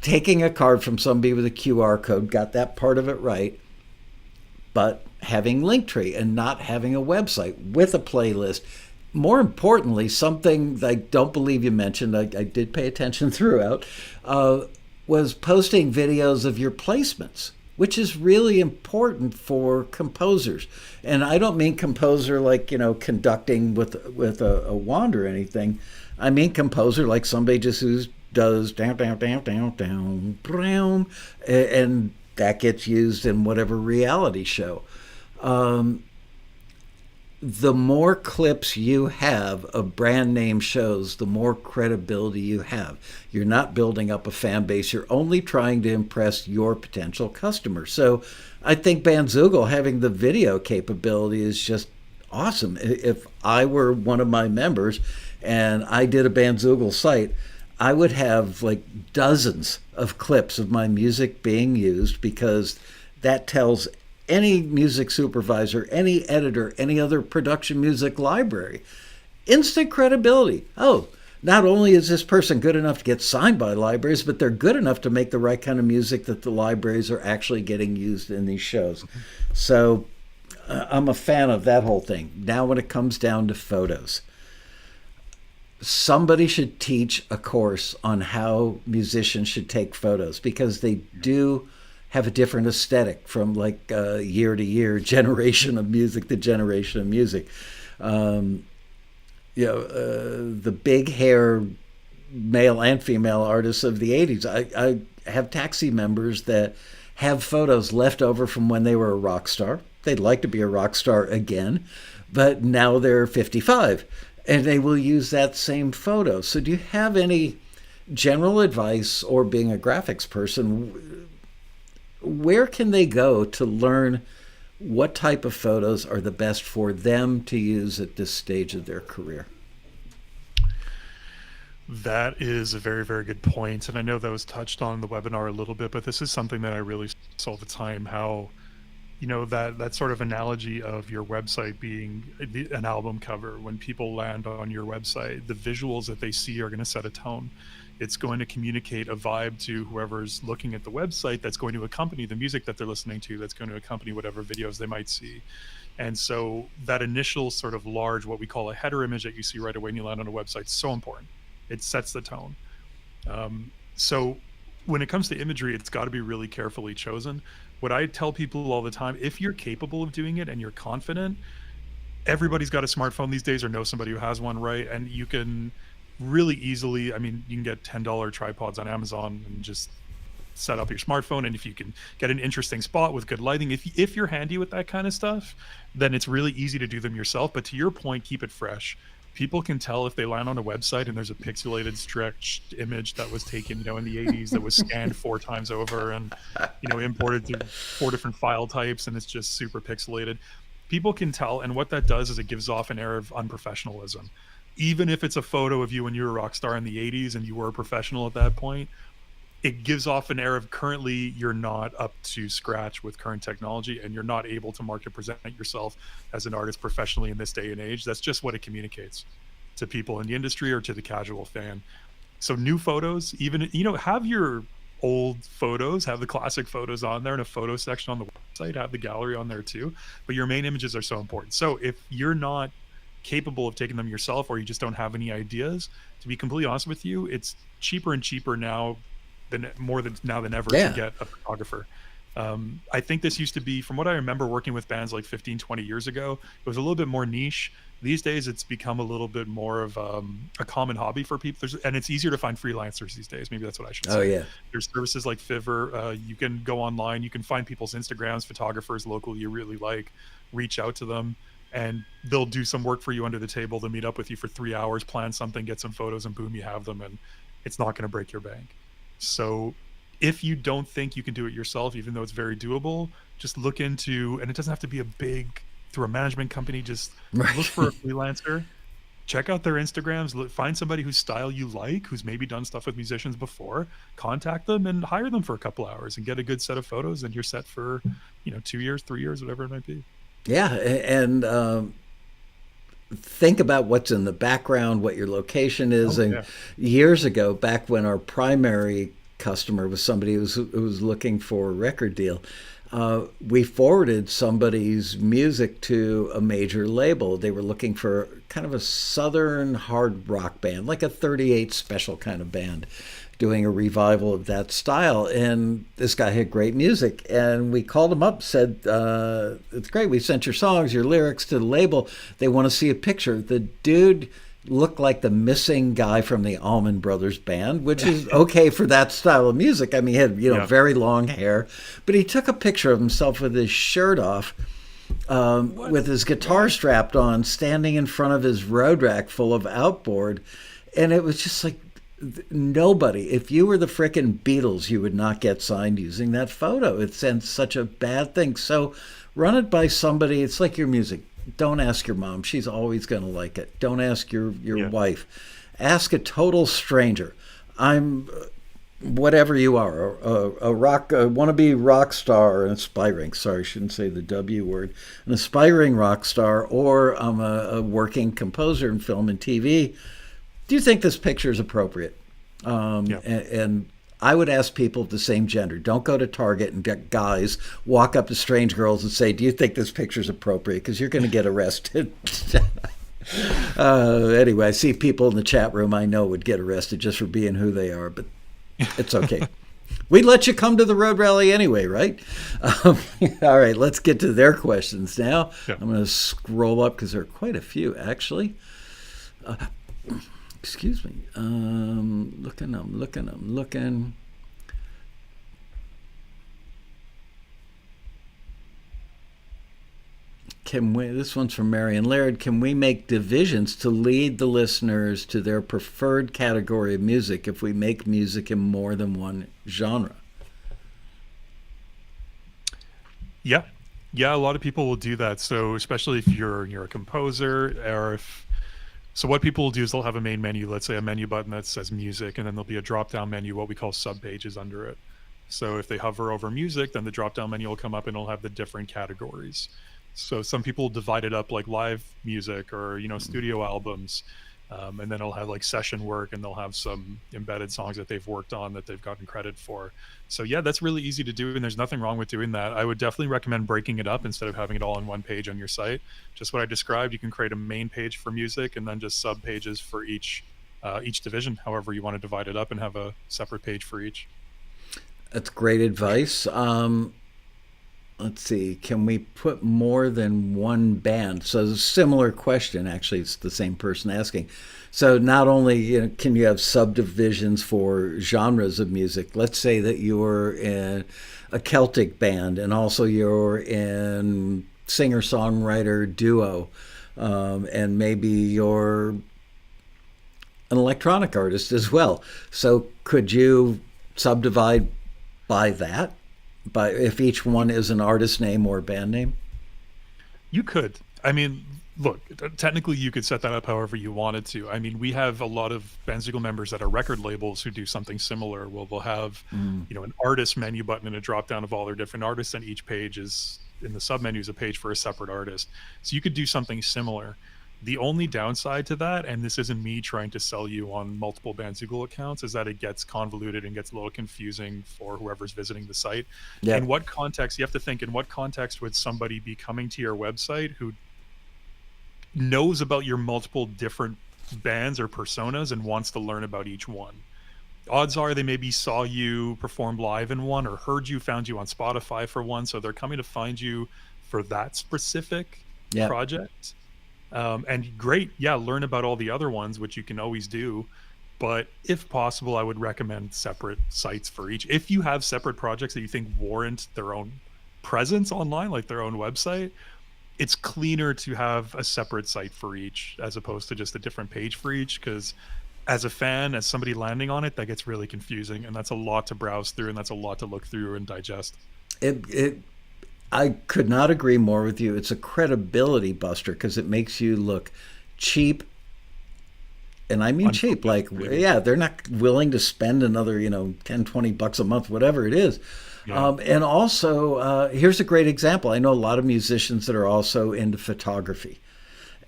taking a card from somebody with a QR code, got that part of it right, but having Linktree and not having a website with a playlist. More importantly, something I don't believe you mentioned, I did pay attention throughout, was posting videos of your placements, which is really important for composers. And I don't mean composer like, conducting with a wand or anything. I mean composer like somebody just who does down, down, down, down, down, down, and that gets used in whatever reality show. The more clips you have of brand name shows, the more credibility you have. You're not building up a fan base. You're only trying to impress your potential customer. So I think Bandzoogle having the video capability is just awesome. If I were one of my members and I did a Bandzoogle site, I would have like dozens of clips of my music being used, because that tells any music supervisor, any editor, any other production music library, instant credibility. Oh, not only is this person good enough to get signed by libraries, but they're good enough to make the right kind of music that the libraries are actually getting used in these shows. So I'm a fan of that whole thing. Now when it comes down to photos, somebody should teach a course on how musicians should take photos, because they do have a different aesthetic from like year to year, generation of music to generation of music. The big hair male and female artists of the 80s. I have taxi members that have photos left over from when they were a rock star. They'd like to be a rock star again, but now they're 55 and they will use that same photo. So do you have any general advice, or being a graphics person, where can they go to learn what type of photos are the best for them to use at this stage of their career? That is a very, very good point. And I know that was touched on in the webinar a little bit, but this is something that I really see all the time, how, that sort of analogy of your website being an album cover. When people land on your website, the visuals that they see are going to set a tone. It's going to communicate a vibe to whoever's looking at the website, that's going to accompany the music that they're listening to, that's going to accompany whatever videos they might see. And so that initial sort of large, what we call a header image that you see right away when you land on a website, is so important. It sets the tone. So when it comes to imagery, it's got to be really carefully chosen. What I tell people all the time, if you're capable of doing it and you're confident, everybody's got a smartphone these days or know somebody who has one, right? And you can really easily, you can get $10 tripods on Amazon and just set up your smartphone. And if you can get an interesting spot with good lighting, if you're handy with that kind of stuff, then it's really easy to do them yourself. But to your point, keep it fresh. People can tell if they land on a website and there's a pixelated stretched image that was taken, in the 80s, that was scanned 4 times over and, imported to 4 different file types, and it's just super pixelated. People can tell, and what that does is it gives off an air of unprofessionalism. Even if it's a photo of you when you were a rock star in the 80s and you were a professional at that point, it gives off an air of currently you're not up to scratch with current technology and you're not able to market present yourself as an artist professionally in this day and age. That's just what it communicates to people in the industry or to the casual fan. So new photos, even, have your old photos, have the classic photos on there in a photo section on the website, have the gallery on there too. But your main images are so important. So if you're not capable of taking them yourself, or you just don't have any ideas, to be completely honest with you, it's cheaper and cheaper now than ever to get a photographer. I think this used to be, from what I remember working with bands like 15, 20 years ago, it was a little bit more niche. These days it's become a little bit more of a common hobby for people. And it's easier to find freelancers these days. Maybe that's what I should say. Oh yeah. There's services like Fiverr. You can go online, you can find people's Instagrams, photographers locally you really like, reach out to them, and they'll do some work for you under the table. They'll meet up with you for 3 hours, plan something, get some photos, and boom, you have them, and it's not going to break your bank. So if you don't think you can do it yourself, even though it's very doable, just look into, and it doesn't have to be a big through a management company, just Right. look for a freelancer, check out their Instagrams, find somebody whose style you like, who's maybe done stuff with musicians before, contact them and hire them for a couple hours and get a good set of photos, and you're set for, 2 years, 3 years, whatever it might be. Yeah, and think about what's in the background, what your location is. Oh, And yeah. years ago, back when our primary customer was somebody who was looking for a record deal, we forwarded somebody's music to a major label. They were looking for kind of a southern hard rock band, like a 38 Special kind of band, doing a revival of that style. And this guy had great music. And we called him up, said, it's great. We sent your songs, your lyrics to the label. They want to see a picture. The dude looked like the missing guy from the Allman Brothers Band, which is okay for that style of music. I mean, he had, Yeah. very long hair, but he took a picture of himself with his shirt off, with his guitar strapped on, standing in front of his road rack full of outboard. And it was just like, nobody, if you were the frickin' Beatles, you would not get signed using that photo. It's such a bad thing. So run it by somebody. It's like your music. Don't ask your mom. She's always going to like it. Don't ask your Yeah. wife. Ask a total stranger. I'm whatever you are, a wannabe rock star, an aspiring, sorry, I shouldn't say the W word, an aspiring rock star, or I'm a working composer in film and TV. Do you think this picture is appropriate? Yeah. And I would ask people of the same gender. Don't go to Target and get guys walk up to strange girls and say, do you think this picture is appropriate? Because you're going to get arrested. Anyway, I see people in the chat room I know would get arrested just for being who they are, but it's okay. We'd let you come to the road rally anyway, right? All right, let's get to their questions now. Yeah. I'm going to scroll up because there are quite a few, actually. Excuse me. I'm looking. This one's from Marion Laird. Can we make divisions to lead the listeners to their preferred category of music if we make music in more than one genre? Yeah. Yeah, a lot of people will do that. So especially if you're a composer, or so what people will do is they'll have a main menu, let's say a menu button that says music, and then there'll be a drop-down menu, what we call sub-pages under it. So if they hover over music, then the drop-down menu will come up and it'll have the different categories. So some people divide it up like live music or, studio albums. And then it'll have like session work, and they'll have some embedded songs that they've worked on that they've gotten credit for. So yeah, that's really easy to do, and there's nothing wrong with doing that. I would definitely recommend breaking it up instead of having it all on one page on your site. Just what I described, you can create a main page for music and then just sub pages for each division, however you want to divide it up, and have a separate page for each. That's great advice. Let's see, can we put more than one band? So it's a similar question, actually, it's the same person asking. So not only can you have subdivisions for genres of music, let's say that you're in a Celtic band and also you're in singer-songwriter duo, and maybe you're an electronic artist as well. So could you subdivide by that? But if each one is an artist name or band name? You could. I mean, look, technically you could set that up however you wanted to. I mean, we have a lot of Bandzoogle members that are record labels who do something similar. Well, they'll have, an artist menu button and a drop down of all their different artists, and each page is in the submenu is a page for a separate artist. So you could do something similar. The only downside to that, and this isn't me trying to sell you on multiple Bandzoogle accounts, is that it gets convoluted and gets a little confusing for whoever's visiting the site. Yeah. In what context, you have to think, in what context would somebody be coming to your website who knows about your multiple different bands or personas and wants to learn about each one? Odds are they maybe saw you perform live in one, or heard you, found you on Spotify for one, so they're coming to find you for that specific project. And great, learn about all the other ones, which you can always do. But if possible, I would recommend separate sites for each. If you have separate projects that you think warrant their own presence online, like their own website, it's cleaner to have a separate site for each as opposed to just a different page for each, because as a fan, as somebody landing on it, that gets really confusing, and that's a lot to browse through, and that's a lot to look through and digest. I could not agree more with you. It's a credibility buster because it makes you look cheap. And I mean cheap, like, yeah, they're not willing to spend another, $10-20 a month, whatever it is. Yeah. And also, here's a great example. I know a lot of musicians that are also into photography.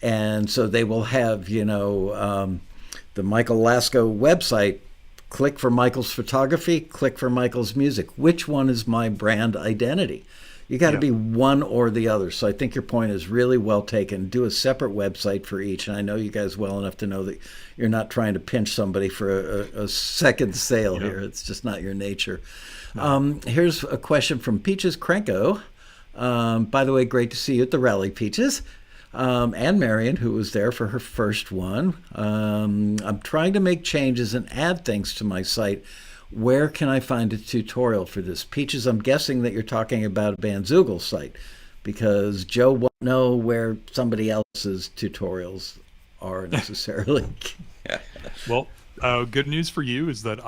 And so they will have, the Michael Lasko website, click for Michael's photography, click for Michael's music. Which one is my brand identity? You got to be one or the other. So I think your point is really well taken. Do a separate website for each. And I know you guys well enough to know that you're not trying to pinch somebody for a second sale here. It's just not your nature. No. Here's a question from Peaches Krenko. By the way, great to see you at the rally, Peaches. And Marion, who was there for her first one. I'm trying to make changes and add things to my site. Where can I find a tutorial for this? Peaches, I'm guessing that you're talking about a Bandzoogle site because Joe won't know where somebody else's tutorials are necessarily. Well, good news for you is that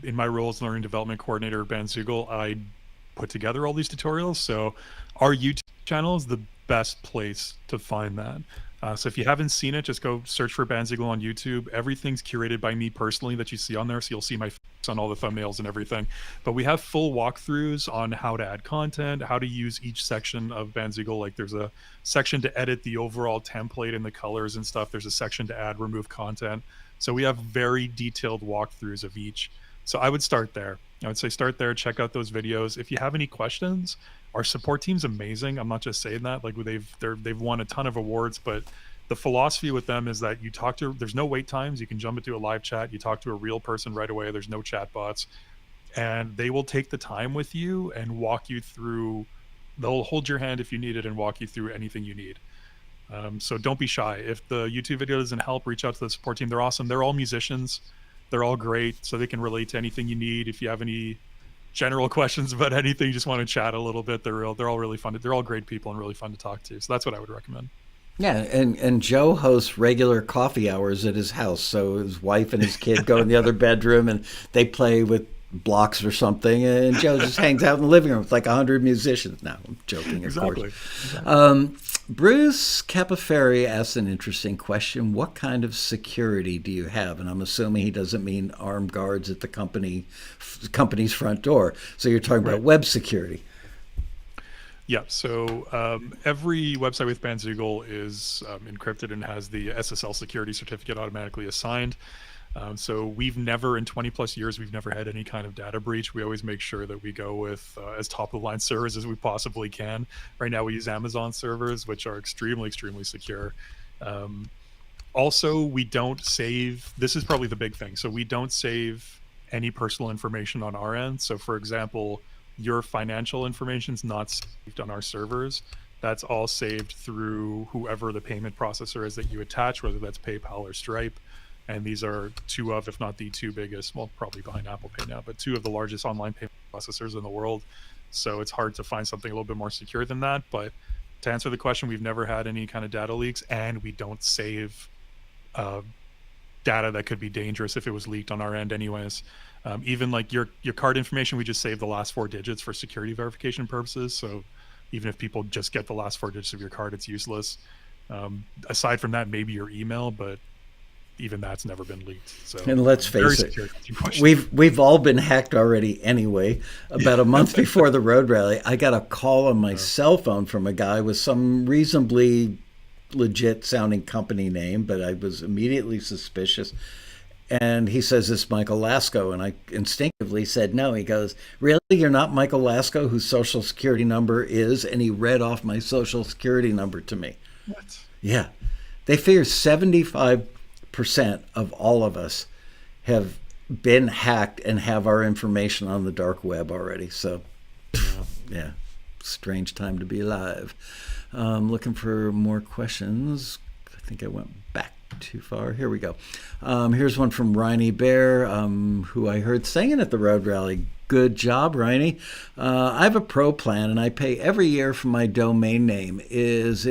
in my role as learning development coordinator at Bandzoogle, I put together all these tutorials. So our YouTube channel is the best place to find that. So if you haven't seen it, just go search for Bandzoogle on YouTube. Everything's curated by me personally that you see on there. So you'll see my face on all the thumbnails and everything. But we have full walkthroughs on how to add content, how to use each section of Bandzoogle. Like there's a section to edit the overall template and the colors and stuff. There's a section to add, remove content. So we have very detailed walkthroughs of each. So I would start there. I would say start there, check out those videos. If you have any questions, our support team's amazing. I'm not just saying that. Like they've won a ton of awards, but the philosophy with them is that there's no wait times. You can jump into a live chat. You talk to a real person right away. There's no chat bots, and they will take the time with you and walk you through. They'll hold your hand if you need it and walk you through anything you need. So don't be shy. If the YouTube video doesn't help, reach out to the support team. They're awesome. They're all musicians. They're all great. So they can relate to anything you need. If you have any general questions about anything, you just want to chat a little bit, they're all really fun. They're all great people and really fun to talk to. So that's what I would recommend. Yeah, and Joe hosts regular coffee hours at his house. So his wife and his kid go in the other bedroom and they play with blocks or something, and Joe just hangs out in the living room with like 100 musicians. Now I'm joking, of course. Exactly. Bruce Capaferri asked an interesting question. What kind of security do you have? And I'm assuming he doesn't mean armed guards at the company's front door. So you're talking about web security. Yeah, so every website with Bandzoogle is encrypted and has the SSL security certificate automatically assigned. So we've never, in 20 plus years, we've never had any kind of data breach. We always make sure that we go with as top of the line servers as we possibly can. Right now we use Amazon servers, which are extremely, extremely secure. Also, we don't save, this is probably the big thing. So we don't save any personal information on our end. So for example, your financial information is not saved on our servers. That's all saved through whoever the payment processor is that you attach, whether that's PayPal or Stripe. And these are two of, if not the two biggest, well, probably behind Apple Pay now, but two of the largest online payment processors in the world. So it's hard to find something a little bit more secure than that. But to answer the question, we've never had any kind of data leaks, and we don't save data that could be dangerous if it was leaked on our end anyways. Even like your card information, we just save the last 4 digits for security verification purposes. So even if people just get the last 4 digits of your card, it's useless. Aside from that, maybe your email, but even that's never been leaked. So, and let's face it, we've all been hacked already anyway. About a month before the road rally, I got a call on my cell phone from a guy with some reasonably legit sounding company name, but I was immediately suspicious. And he says, "It's Michael Lasko." And I instinctively said, "No." He goes, "Really? You're not Michael Lasko, whose social security number is?" And he read off my social security number to me. What? Yeah. They figure 75% of all of us have been hacked and have our information on the dark web already. So, yeah, strange time to be alive. Looking for more questions. I think I went back too far. Here we go. Here's one from Riney Bear, who I heard singing at the road rally. Good job, Riney. I have a pro plan and I pay every year for my domain name. Is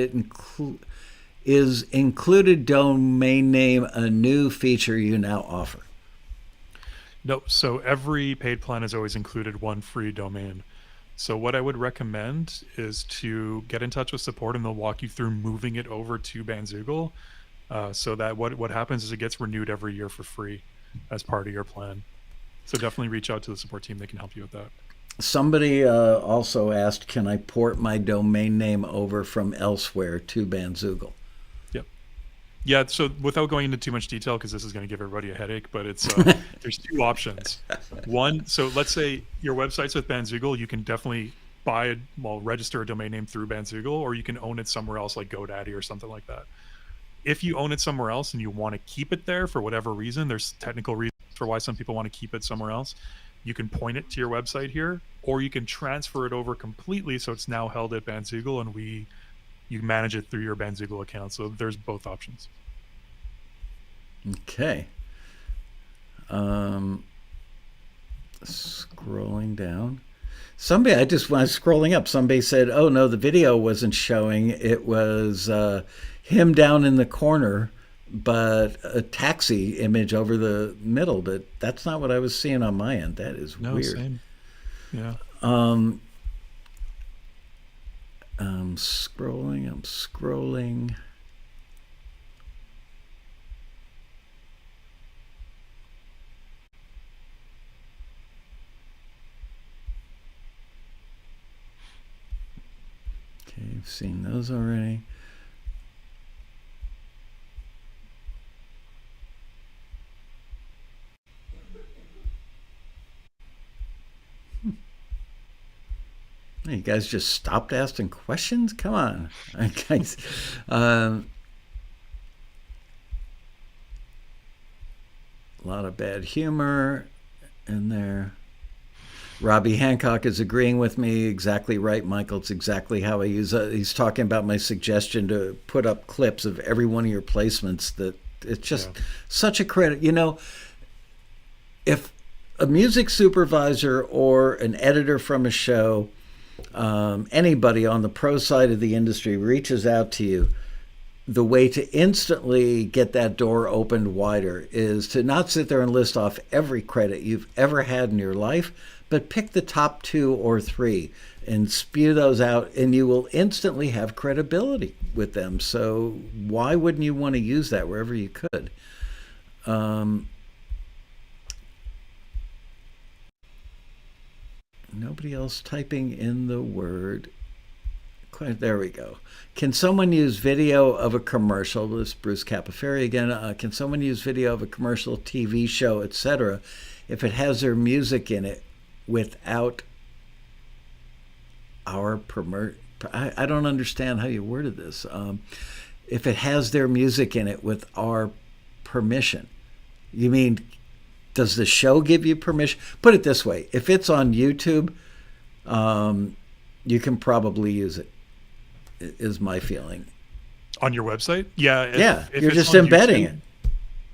Is included domain name a new feature you now offer? No, so every paid plan has always included one free domain. So what I would recommend is to get in touch with support, and they'll walk you through moving it over to Bandzoogle, so that what happens is it gets renewed every year for free as part of your plan. So definitely reach out to the support team. They can help you with that. Somebody also asked, can I port my domain name over from elsewhere to Bandzoogle? Yeah, so without going into too much detail, because this is going to give everybody a headache, but it's there's two options. One, so let's say your website's with Bandzoogle, you can definitely register a domain name through Bandzoogle, or you can own it somewhere else like GoDaddy or something like that. If you own it somewhere else and you want to keep it there for whatever reason, there's technical reasons for why some people want to keep it somewhere else. You can point it to your website here, or you can transfer it over completely so it's now held at Bandzoogle, and you manage it through your Bandzoogle account. So there's both options. Okay. Scrolling down. Somebody, when I was scrolling up, somebody said, oh no, the video wasn't showing. It was him down in the corner, but a taxi image over the middle. But that's not what I was seeing on my end. That is weird. Same. Yeah. I'm scrolling. Okay, I've seen those already. You guys just stopped asking questions? Come on. Guys. A lot of bad humor in there. Robbie Hancock is agreeing with me. Exactly right, Michael. It's exactly how I use it. He's talking about my suggestion to put up clips of every one of your placements. That it's just such a credit. You know, if a music supervisor or an editor from a show, anybody on the pro side of the industry reaches out to you, the way to instantly get that door opened wider is to not sit there and list off every credit you've ever had in your life, but pick the top 2 or 3 and spew those out, and you will instantly have credibility with them. So why wouldn't you want to use that wherever you could? Nobody else typing in the word. There we go. Can someone use video of a commercial? This is Bruce Capaferri again. Can someone use video of a commercial, TV show, etc., if it has their music in it without our I don't understand how you worded this. If it has their music in it with our permission, you mean, does the show give you permission? Put it this way: if it's on YouTube, you can probably use it. Is my feeling. On your website? Yeah. If you're just embedding YouTube, it.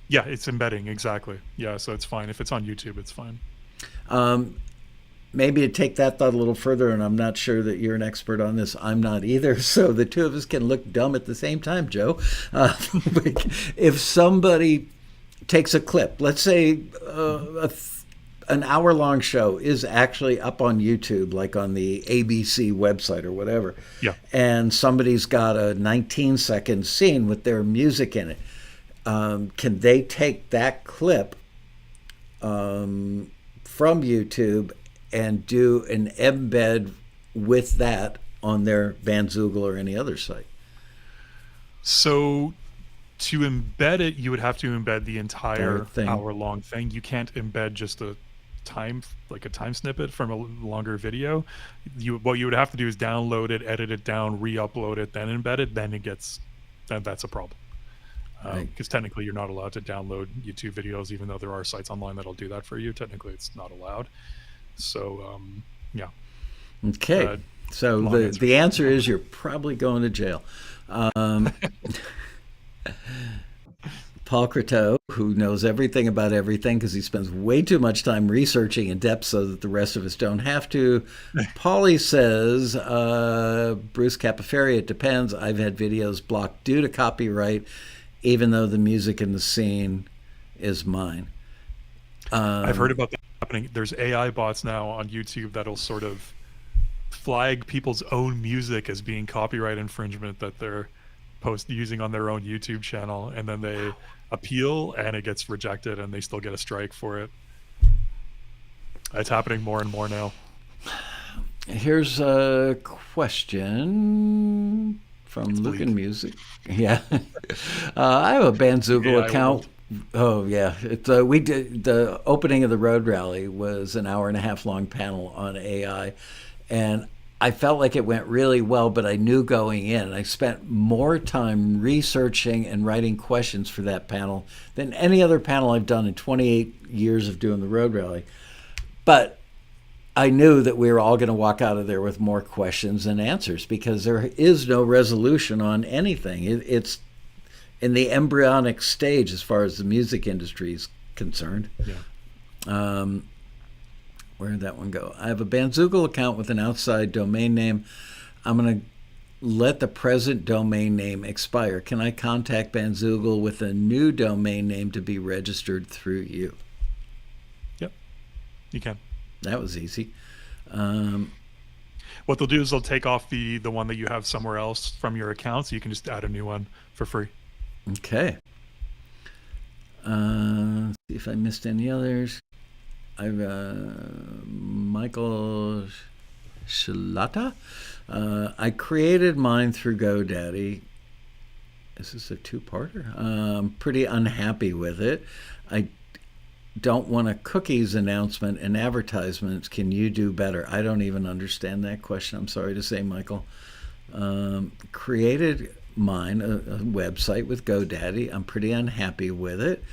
Yeah, it's embedding, exactly. Yeah, so it's fine. If it's on YouTube, it's fine. Maybe to take that thought a little further, and I'm not sure that you're an expert on this. I'm not either. So the two of us can look dumb at the same time, Joe. If somebody takes a clip, let's say an hour-long show is actually up on YouTube, like on the ABC website or whatever. Yeah. And somebody's got a 19-second scene with their music in it. Can they take that clip from YouTube and do an embed with that on their Bandzoogle or any other site? So to embed it, you would have to embed the entire hour-long thing. You can't embed just a time snippet from a longer video. What you would have to do is download it, edit it down, re-upload it, then embed it. Then that's a problem. Because technically you're not allowed to download YouTube videos, even though there are sites online that'll do that for you. Technically it's not allowed. So yeah. Okay. So the answer is you're probably going to jail. Paul Croteau, who knows everything about everything because he spends way too much time researching in depth so that the rest of us don't have to. Paulie says, Bruce Capaferri, it depends. I've had videos blocked due to copyright, even though the music in the scene is mine. I've heard about that happening. There's AI bots now on YouTube that'll sort of flag people's own music as being copyright infringement that they're using on their own YouTube channel, and then they appeal and it gets rejected and they still get a strike for it. It's happening more and more now. Here's a question from Luke and Music. Yeah. I have a Bandzoogle account. Oh yeah, we did the opening of the road rally was an hour and a half long panel on AI, and I felt like it went really well, but I knew going in, I spent more time researching and writing questions for that panel than any other panel I've done in 28 years of doing the road rally. But I knew that we were all going to walk out of there with more questions than answers because there is no resolution on anything. It's in the embryonic stage as far as the music industry is concerned. Yeah. Where did that one go? I have a Bandzoogle account with an outside domain name. I'm going to let the present domain name expire. Can I contact Bandzoogle with a new domain name to be registered through you? Yep, you can. That was easy. What they'll do is they'll take off the one that you have somewhere else from your account, so you can just add a new one for free. Okay. Let's see if I missed any others. I've Michael Shalata. I created mine through GoDaddy. Is this a two-parter? I'm pretty unhappy with it. I don't want a cookies announcement and advertisements. Can you do better? I don't even understand that question. I'm sorry to say, Michael. Created mine, a website with GoDaddy. I'm pretty unhappy with it.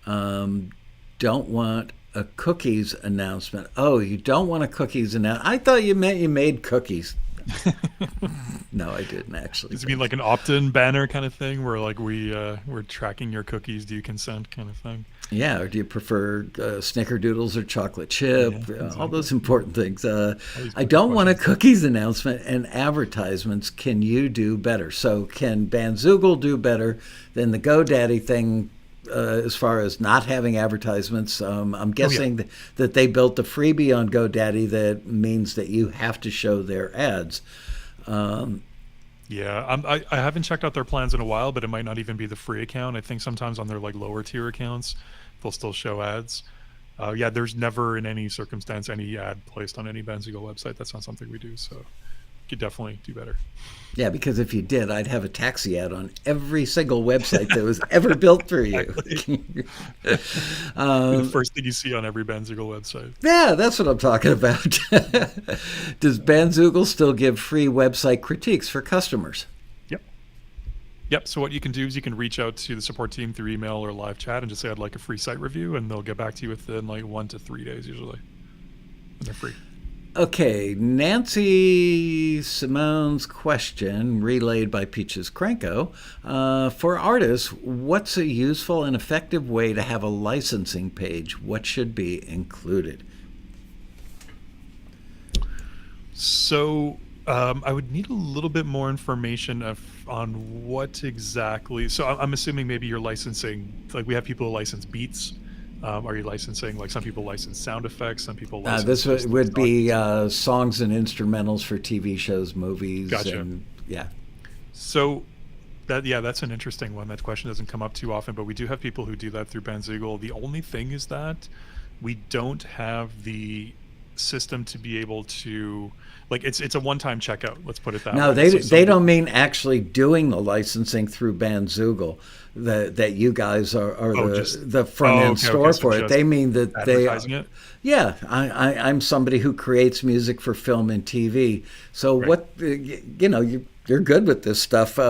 Don't want a cookies announcement. Oh, you don't want a cookies announcement. I thought you meant you made cookies. No, I didn't actually. Does it mean like an opt-in banner kind of thing where like we're tracking your cookies, do you consent kind of thing? Yeah, or do you prefer snickerdoodles or chocolate chip? Yeah, exactly. All those important things. I don't want a cookies announcement and advertisements. Can you do better? So can Bandzoogle do better than the GoDaddy thing as far as not having advertisements? I'm guessing that they built the freebie on GoDaddy that means that you have to show their ads. I haven't checked out their plans in a while, but it might not even be the free account. I think sometimes on their like lower tier accounts, they'll still show ads. There's never in any circumstance any ad placed on any Bandzoogle website. That's not something we do, so you could definitely do better. Yeah, because if you did, I'd have a taxi ad on every single website that was ever built for you. The first thing you see on every Bandzoogle website. Yeah, that's what I'm talking about. Does Bandzoogle still give free website critiques for customers? Yep. So what you can do is you can reach out to the support team through email or live chat and just say, I'd like a free site review, and they'll get back to you within like 1 to 3 days usually. And they're free. Okay, Nancy Simone's question, relayed by Peaches Cranko. For artists, what's a useful and effective way to have a licensing page? What should be included? So I would need a little bit more information on what exactly. So I'm assuming maybe you're licensing, like we have people who license beats. Are you licensing, like some people license sound effects, some people license... This would be songs and instrumentals for TV shows, movies. Gotcha. And, yeah. So that's an interesting one. That question doesn't come up too often, but we do have people who do that through Bandzoogle. The only thing is that we don't have the system to be able to, like, it's a one-time checkout, let's put it that way. No, they don't mean actually doing the licensing through Bandzoogle, that you guys are the front end store for it. They mean that they it? Yeah, I'm somebody who creates music for film and TV. So right. What you're good with this stuff. What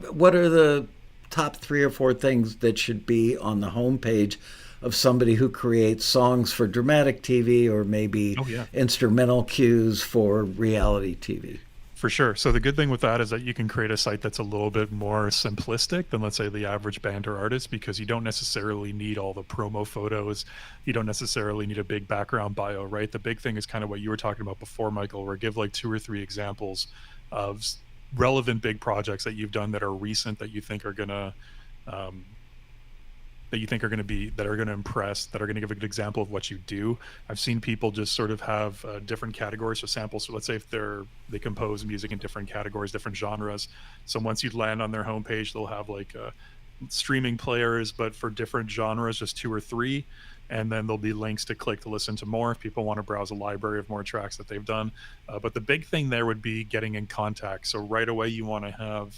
are the top 3 or 4 things that should be on the homepage of somebody who creates songs for dramatic TV or maybe instrumental cues for reality TV? For sure. So the good thing with that is that you can create a site that's a little bit more simplistic than, let's say, the average band or artist, because you don't necessarily need all the promo photos. You don't necessarily need a big background bio, right? The big thing is kind of what you were talking about before, Michael, where give like 2 or 3 examples of relevant big projects that you've done that are recent, that you think are gonna that are going to impress, that are going to give a good example of what you do. I've seen people just sort of have different categories for samples. So let's say if they compose music in different categories, different genres. So once you land on their homepage, they'll have like streaming players, but for different genres, just 2 or 3. And then there'll be links to click to listen to more if people want to browse a library of more tracks that they've done. But the big thing there would be getting in contact. So right away, you want to have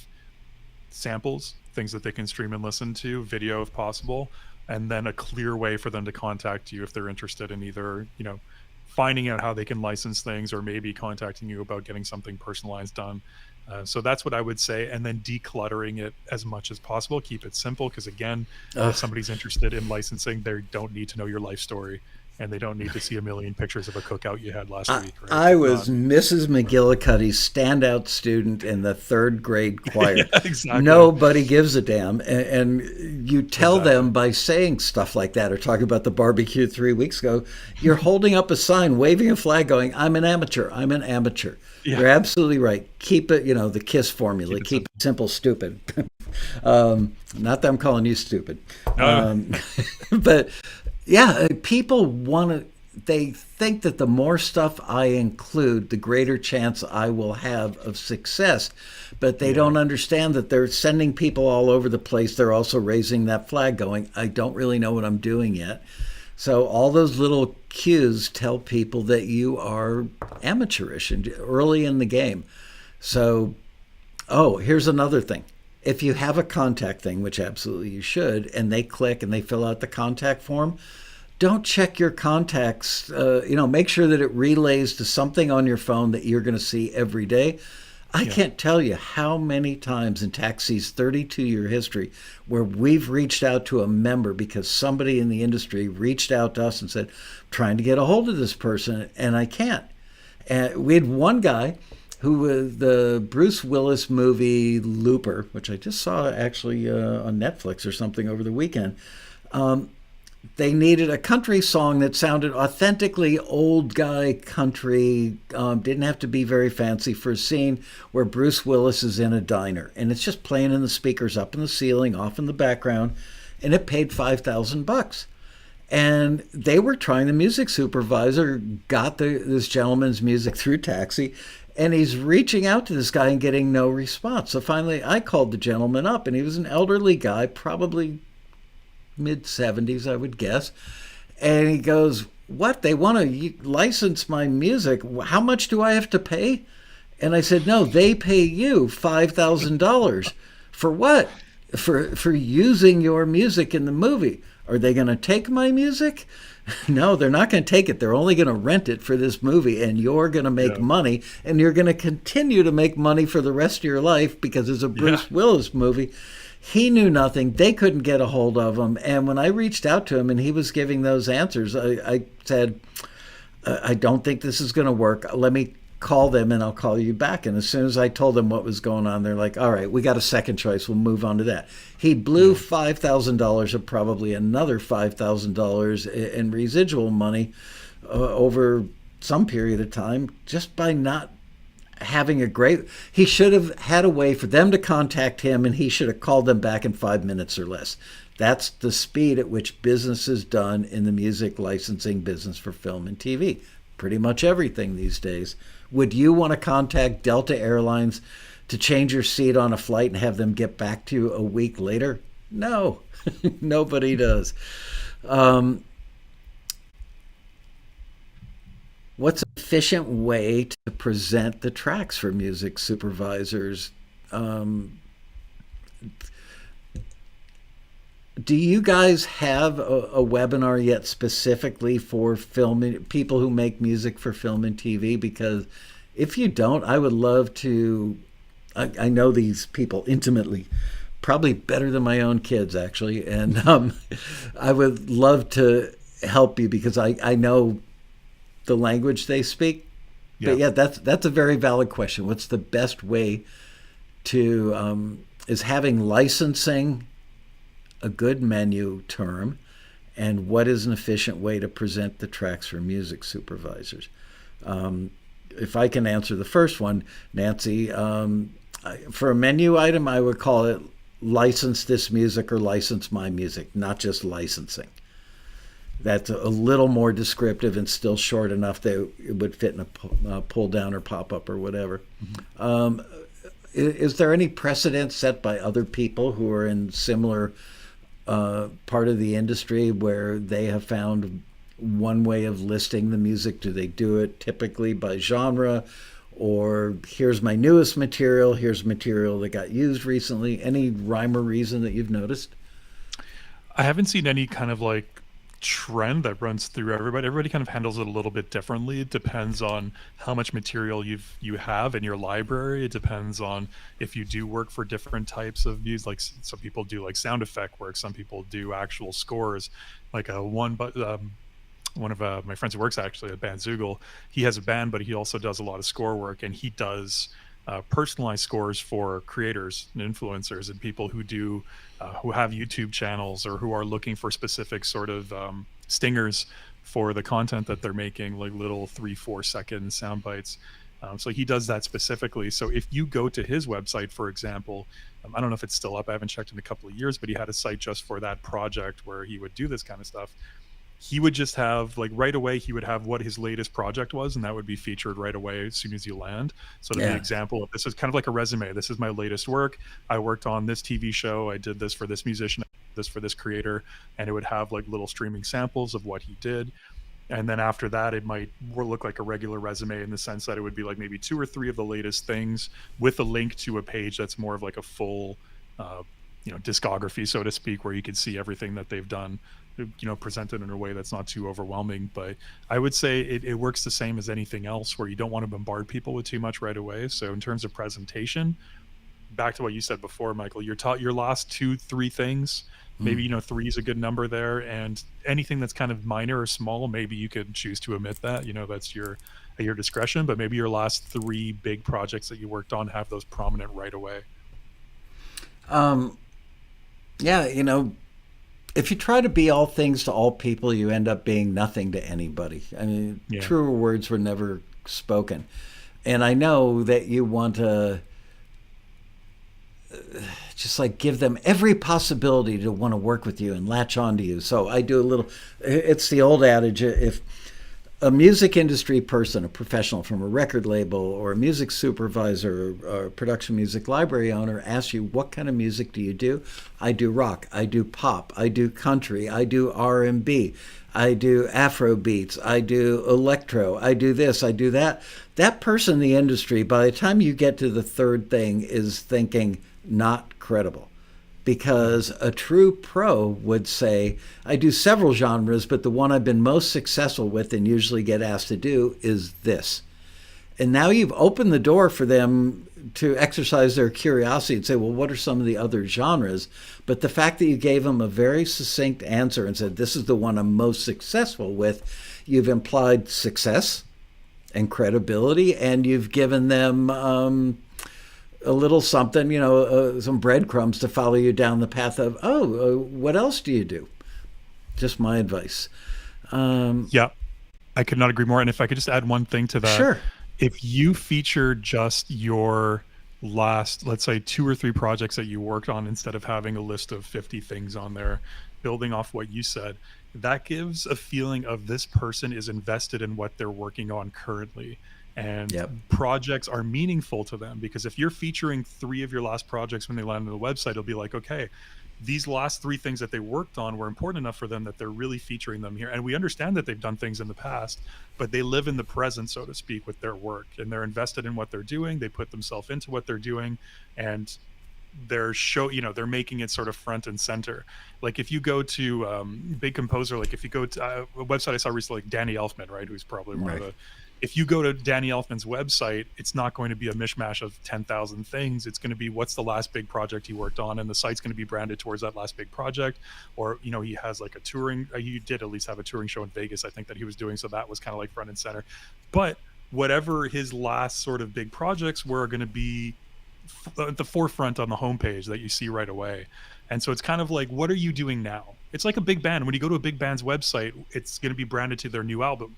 samples, things that they can stream and listen to, video if possible, and then a clear way for them to contact you if they're interested in either, finding out how they can license things, or maybe contacting you about getting something personalized done. So that's what I would say. And then decluttering it as much as possible. Keep it simple, because again, if somebody's interested in licensing, they don't need to know your life story, and they don't need to see a million pictures of a cookout you had last week. Right? I was Mrs. McGillicuddy's standout student in the 3rd grade choir. Yeah, exactly. Nobody gives a damn. And you tell them by saying stuff like that, or talking about the barbecue 3 weeks ago, you're holding up a sign, waving a flag going, I'm an amateur. I'm an amateur. Yeah. You're absolutely right. Keep it, the KISS formula. Keep it simple, stupid. Not that I'm calling you stupid. But yeah, people they think that the more stuff I include, the greater chance I will have of success. But they don't understand that they're sending people all over the place. They're also raising that flag going, I don't really know what I'm doing yet. So all those little cues tell people that you are amateurish and early in the game. So, here's another thing. If you have a contact thing, which absolutely you should, and they click and they fill out the contact form, don't check your contacts. Make sure that it relays to something on your phone that you're going to see every day. I can't tell you how many times in Taxi's 32-year history where we've reached out to a member because somebody in the industry reached out to us and said, I'm trying to get a hold of this person, and I can't. And we had one guy who was the Bruce Willis movie Looper, which I just saw actually on Netflix or something over the weekend. They needed a country song that sounded authentically old guy country, didn't have to be very fancy, for a scene where Bruce Willis is in a diner. And it's just playing in the speakers up in the ceiling, off in the background. And it paid $5,000. And they were trying, the music supervisor got this gentleman's music through Taxi. And he's reaching out to this guy and getting no response. So finally, I called the gentleman up, and he was an elderly guy, probably mid-70s, I would guess. And he goes, what? They want to license my music. How much do I have to pay? And I said, no, they pay you $5,000. For what? For using your music in the movie. Are they going to take my music? No, they're not going to take it. They're only going to rent it for this movie, and you're going to make money, and you're going to continue to make money for the rest of your life because it's a Bruce Willis movie. He knew nothing. They couldn't get a hold of him. And when I reached out to him and he was giving those answers, I said, I don't think this is going to work. Let me call them and I'll call you back. And as soon as I told them what was going on, they're like, all right, we got a second choice. We'll move on to that. He blew $5,000 of probably another $5,000 in residual money over some period of time just by not having a great. He should have had a way for them to contact him, and he should have called them back in 5 minutes or less. That's the speed at which business is done in the music licensing business for film and TV. Pretty much everything these days. Would you want to contact Delta Airlines to change your seat on a flight and have them get back to you a week later? No, nobody does. What's an efficient way to present the tracks for music supervisors? Do you guys have a webinar yet specifically for film, people who make music for film and TV? Because if you don't, I would love to. I know these people intimately, probably better than my own kids, actually. And I would love to help you because I know the language they speak. But yeah, that's a very valid question. What's the best way to is having licensing a good menu term, and what is an efficient way to present the tracks for music supervisors? If I can answer the first one, Nancy, for a menu item, I would call it license this music or license my music, not just licensing. That's a little more descriptive and still short enough that it would fit in a pull down or pop up or whatever. Mm-hmm. Is there any precedent set by other people who are in similar part of the industry where they have found one way of listing the music? Do they do it typically by genre, or here's my newest material, here's material that got used recently? Any rhyme or reason that you've noticed? I haven't seen any kind of like trend that runs through everybody. Everybody kind of handles it a little bit differently. It depends on how much material you have in your library. It depends on if you do work for different types of music. Like some people do like sound effect work, some people do actual scores. Like one of my friends who works actually at Bandzoogle, he has a band, but he also does a lot of score work, and he does personalized scores for creators and influencers and people who do who have YouTube channels or who are looking for specific sort of stingers for the content that they're making, like little 3-4 second sound bites. So he does that specifically. So if you go to his website, for example, I don't know if it's still up, I haven't checked in a couple of years, but he had a site just for that project where he would do this kind of stuff. He would just have like right away, he would have what his latest project was, and that would be featured right away as soon as you land. So to be an example of this is kind of like a resume. This is my latest work. I worked on this TV show. I did this for this musician, this for this creator, and it would have like little streaming samples of what he did. And then after that, it might look like a regular resume in the sense that it would be like maybe 2 or 3 of the latest things with a link to a page that's more of like a full, discography, so to speak, where you can see everything that they've done, presented in a way that's not too overwhelming. But I would say it works the same as anything else, where you don't want to bombard people with too much right away. So in terms of presentation, back to what you said before, Michael, your last 2-3 things, maybe 3 is a good number there, and anything that's kind of minor or small, maybe you could choose to omit that. That's your discretion, but maybe your last 3 big projects that you worked on have those prominent right away. If you try to be all things to all people, you end up being nothing to anybody. I mean, truer words were never spoken. And I know that you want to just like give them every possibility to want to work with you and latch on to you. So I do a little, it's the old adage, if a music industry person, a professional from a record label or a music supervisor or a production music library owner asks you, what kind of music do you do? I do rock, I do pop, I do country, I do R&B, I do Afro beats, I do electro, I do this, I do that. That person in the industry, by the time you get to the third thing, is thinking not credible. Because a true pro would say, I do several genres, but the one I've been most successful with and usually get asked to do is this. And now you've opened the door for them to exercise their curiosity and say, well, what are some of the other genres? But the fact that you gave them a very succinct answer and said, this is the one I'm most successful with, you've implied success and credibility, and you've given them a little something, some breadcrumbs to follow you down the path of, what else do you do? Just my advice. Yeah, I could not agree more. And if I could just add one thing to that. Sure. If you feature just your last, let's say 2 or 3 projects that you worked on, instead of having a list of 50 things on there, building off what you said, that gives a feeling of this person is invested in what they're working on currently. And projects are meaningful to them, because if you're featuring 3 of your last projects when they land on the website, it'll be like, okay, these last 3 things that they worked on were important enough for them that they're really featuring them here. And we understand that they've done things in the past, but they live in the present, so to speak, with their work, and they're invested in what they're doing. They put themselves into what they're doing, and they're making it sort of front and center. Like if you go to big composer, like if you go to a website I saw recently, like Danny Elfman, right, who's probably one of the, if you go to Danny Elfman's website, it's not going to be a mishmash of 10,000 things. It's going to be what's the last big project he worked on, and the site's going to be branded towards that last big project. Or, he has like a touring, he did at least have a touring show in Vegas, I think, that he was doing. So that was kind of like front and center. But whatever his last sort of big projects were are going to be at the forefront on the homepage that you see right away. And so it's kind of like, what are you doing now? It's like a big band. When you go to a big band's website, it's going to be branded to their new album.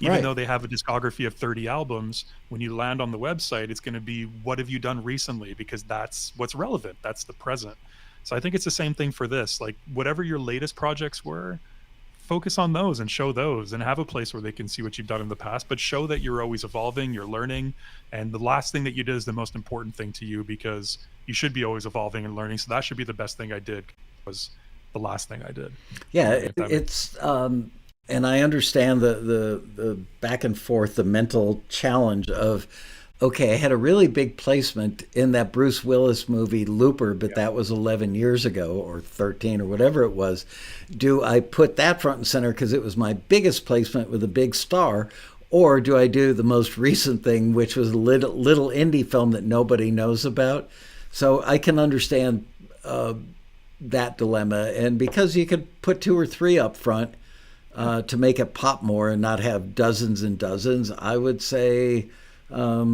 Even though they have a discography of 30 albums, when you land on the website, it's going to be, what have you done recently? Because that's what's relevant. That's the present. So I think it's the same thing for this. Like, whatever your latest projects were, focus on those and show those, and have a place where they can see what you've done in the past, but show that you're always evolving, you're learning. And the last thing that you did is the most important thing to you, because you should be always evolving and learning. So that should be the best thing I did, was the last thing I did. Yeah, it's and I understand the back and forth, the mental challenge of, okay, I had a really big placement in that Bruce Willis movie Looper, but that was 11 years ago or 13 or whatever it was. Do I put that front and center because it was my biggest placement with a big star, or do I do the most recent thing, which was a little indie film that nobody knows about? So I can understand that dilemma. And because you could put 2 or 3 up front, to make it pop more and not have dozens and dozens, I would say have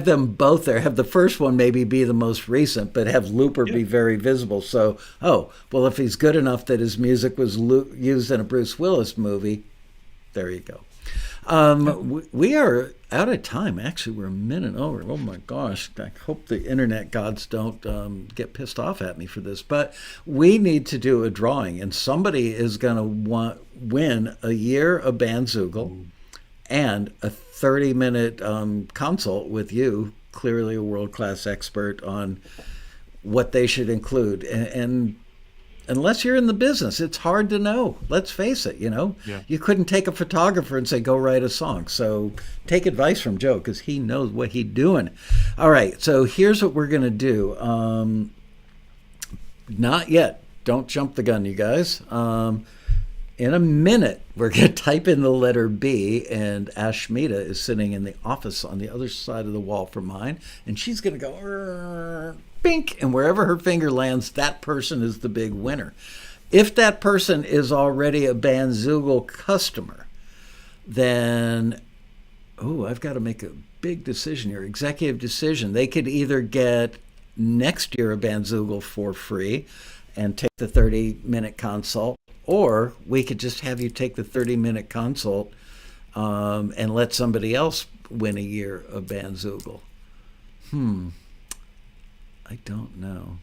them both there. Have the first one maybe be the most recent, but have Looper be very visible. So, well, if he's good enough that his music was used in a Bruce Willis movie, there you go. We are out of time. Actually, we're a minute over. Oh my gosh. I hope the internet gods don't get pissed off at me for this. But we need to do a drawing, and somebody is going to win a year of Bandzoogle and a 30-minute consult with you, clearly a world-class expert on what they should include. And unless you're in the business, it's hard to know. Let's face it, You couldn't take a photographer and say, go write a song. So take advice from Joe, because he knows what he's doing. All right, so here's what we're going to do. Not yet. Don't jump the gun, you guys. In a minute, we're going to type in the letter B, and Ashmita is sitting in the office on the other side of the wall from mine, and she's going to go, bink, and wherever her finger lands, that person is the big winner. If that person is already a Bandzoogle customer, then, I've got to make a big decision here, executive decision. They could either get next year a Bandzoogle for free and take the 30-minute consult, or we could just have you take the 30-minute consult and let somebody else win a year of Bandzoogle. I don't know.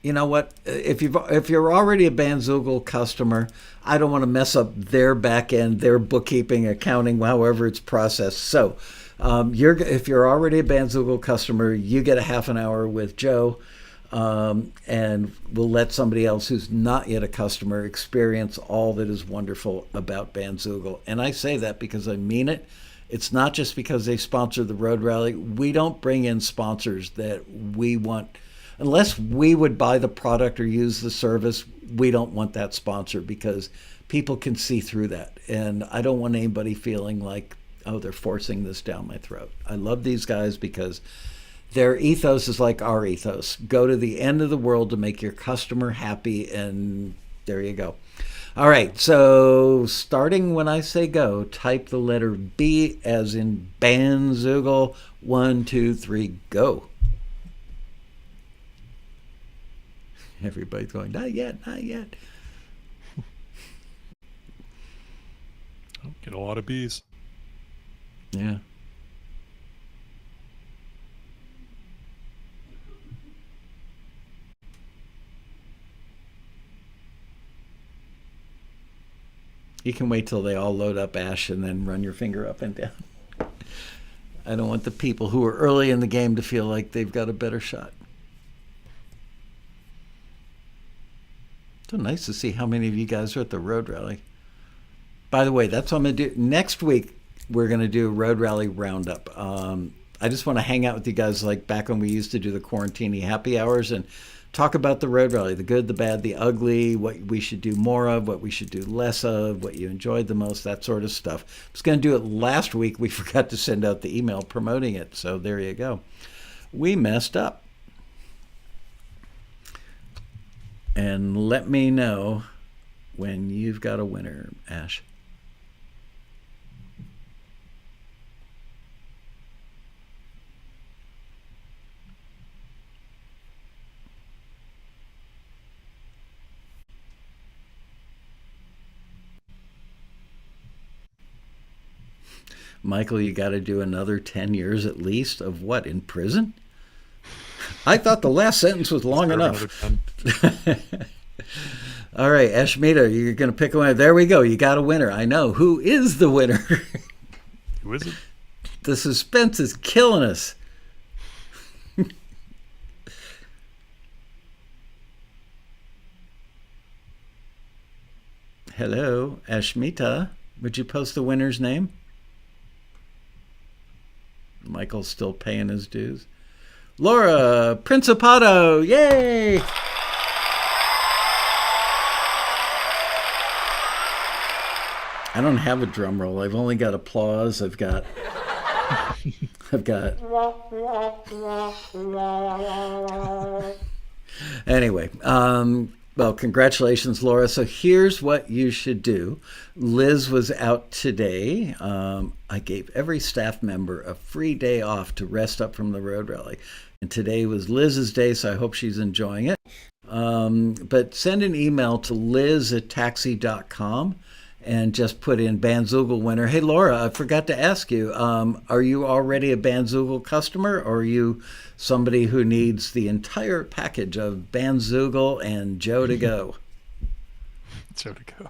You know what? If you're already a Bandzoogle customer, I don't want to mess up their back end, their bookkeeping, accounting, however it's processed. So, if you're already a Bandzoogle customer, you get a half an hour with Joe, and we'll let somebody else who's not yet a customer experience all that is wonderful about Bandzoogle. And I say that because I mean it. It's not just because they sponsor the Road Rally. We don't bring in sponsors that we want. Unless we would buy the product or use the service, we don't want that sponsor, because people can see through that. And I don't want anybody feeling like, they're forcing this down my throat. I love these guys because their ethos is like our ethos. Go to the end of the world to make your customer happy, and there you go. All right, so starting when I say go, type the letter B as in Bandzoogle. 1, 2, 3, go. Everybody's going, not yet, not yet. Get a lot of B's. Yeah. You can wait till they all load up, Ash, and then run your finger up and down. I don't want the people who are early in the game to feel like they've got a better shot. So nice to see how many of you guys are at the Road Rally. By the way, that's what I'm going to do. Next week, we're going to do a Road Rally Roundup. I just want to hang out with you guys like back when we used to do the Quarantini happy hours and talk about the Road Rally, the good, the bad, the ugly, what we should do more of, what we should do less of, what you enjoyed the most, that sort of stuff. I was going to do it last week. We forgot to send out the email promoting it. So there you go. We messed up. And let me know when you've got a winner, Ash. Michael, you got to do another 10 years at least of what, in prison? I thought the last sentence was long enough. All right, Ashmita, you're going to pick a winner. There we go. You got a winner. I know. Who is the winner? Who is it? The suspense is killing us. Hello, Ashmita. Would you post the winner's name? Michael's still paying his dues. Laura Principato, yay! I don't have a drum roll. I've only got applause. I've got. Anyway, well, congratulations, Laura. So here's what you should do. Liz was out today. I gave every staff member a free day off to rest up from the road rally. And today was Liz's day, so I hope she's enjoying it. But send an email to liz@taxi.com and just put in Bandzoogle winner. Hey, Laura, I forgot to ask you, are you already a Bandzoogle customer, or are you somebody who needs the entire package of Bandzoogle and Joe to go? Joe to go.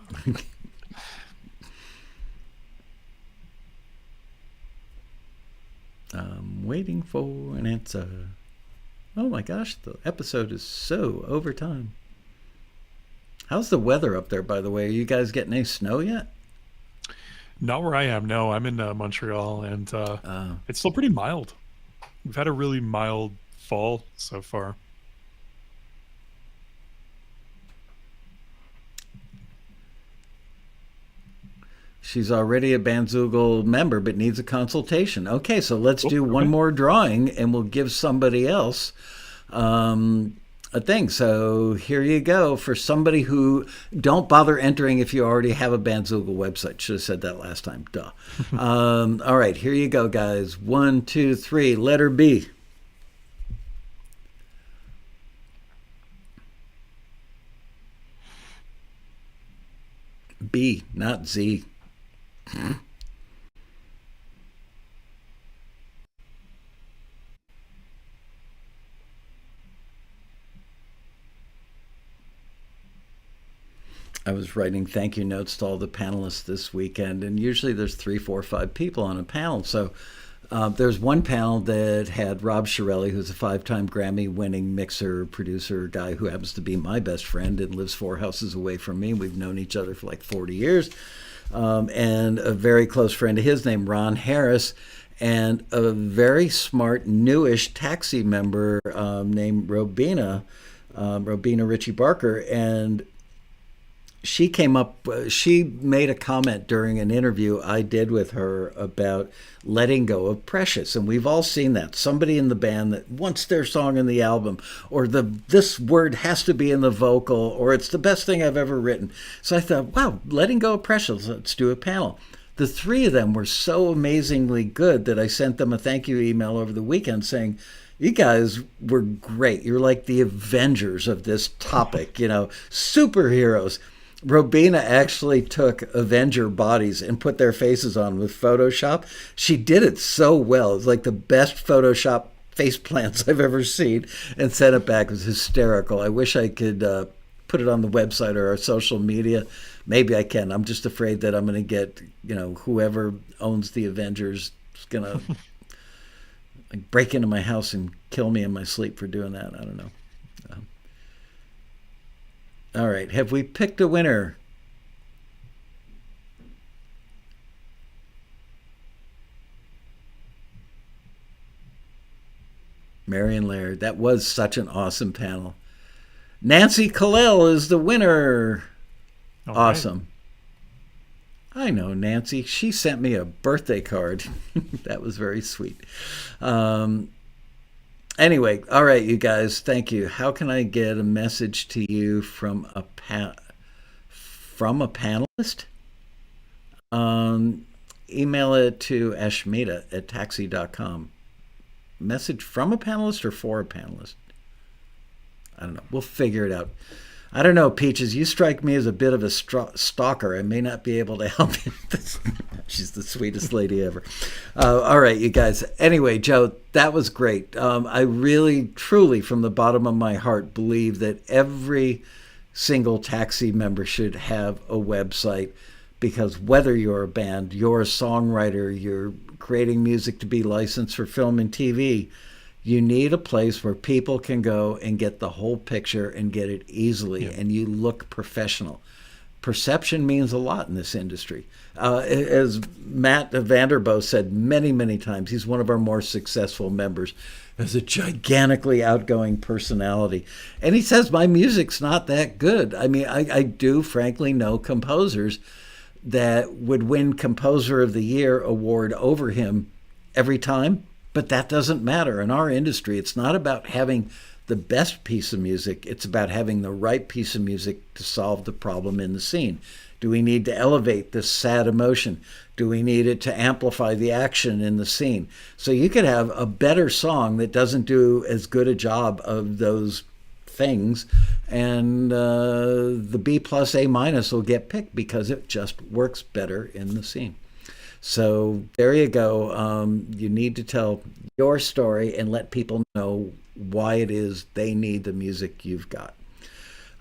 I'm waiting for an answer. Oh my gosh, the episode is so over time. How's the weather up there, by the way? Are you guys getting any snow yet? Not where I am. No, I'm in Montreal, and it's still pretty mild. We've had a really mild fall so far. She's already a Bandzoogle member, but needs a consultation. Okay, so let's do one more drawing, and we'll give somebody else a thing. So here you go for somebody who don't bother entering if you already have a Bandzoogle website. Should have said that last time. Duh. All right, here you go, guys. 1, 2, 3. Letter B. B, not Z. I was writing thank you notes to all the panelists this weekend, and usually there's 3, 4, 5 people on a panel. So there's one panel that had Rob Shirelli, who's a 5-time Grammy-winning mixer, producer, guy who happens to be my best friend and lives 4 houses away from me. We've known each other for like 40 years. And a very close friend of his named Ron Harris, and a very smart, newish taxi member named Robina Ritchie Barker. And she came up, she made a comment during an interview I did with her about letting go of Precious. And we've all seen that. Somebody in the band that wants their song in the album, or this word has to be in the vocal, or it's the best thing I've ever written. So I thought, wow, letting go of Precious, let's do a panel. The 3 of them were so amazingly good that I sent them a thank you email over the weekend saying, you guys were great. You're like the Avengers of this topic, superheroes. Robina actually took Avenger bodies and put their faces on with Photoshop. She did it so well. It's like the best Photoshop face plants I've ever seen, and sent it back. It was hysterical. I wish I could put it on the website or our social media. Maybe I can. I'm just afraid that I'm going to get, whoever owns the Avengers is going to break into my house and kill me in my sleep for doing that. I don't know. All right, have we picked a winner? Marion Laird. That was such an awesome panel. Nancy Kalel is the winner. All awesome. Right. I know Nancy. She sent me a birthday card. That was very sweet. Anyway, all right, you guys, thank you. How can I get a message to you from a panelist? Email it to ashmita@taxi.com. Message from a panelist or for a panelist? I don't know. We'll figure it out. I don't know, Peaches. You strike me as a bit of a stalker. I may not be able to help you with this. She's the sweetest lady ever. All right, you guys. Anyway, Joe, that was great. I really, truly, from the bottom of my heart, believe that every single Taxi member should have a website, because whether you're a band, you're a songwriter, you're creating music to be licensed for film and TV, you need a place where people can go and get the whole picture and get it easily, and you look professional. Perception means a lot in this industry. As Matt Vanderbo said many, many times, he's one of our more successful members, has a gigantically outgoing personality. And he says, my music's not that good. I mean, I do frankly know composers that would win Composer of the Year award over him every time, but that doesn't matter. In our industry, it's not about having the best piece of music. It's about having the right piece of music to solve the problem in the scene. Do we need to elevate this sad emotion? Do we need it to amplify the action in the scene? So you could have a better song that doesn't do as good a job of those things, and the B plus A minus will get picked because it just works better in the scene. So there you go. You need to tell your story and let people know why it is they need the music you've got.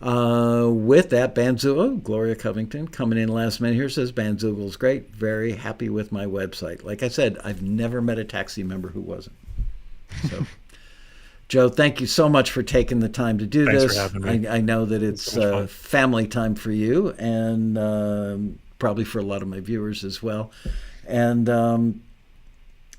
With that, Bandzoogle, Gloria Covington, coming in last minute here, says Bandzoogle's great. Very happy with my website. Like I said, I've never met a Taxi member who wasn't. So, Joe, thank you so much for taking the time to do Thanks this. For having me. I know that it's family time for you, and probably for a lot of my viewers as well. And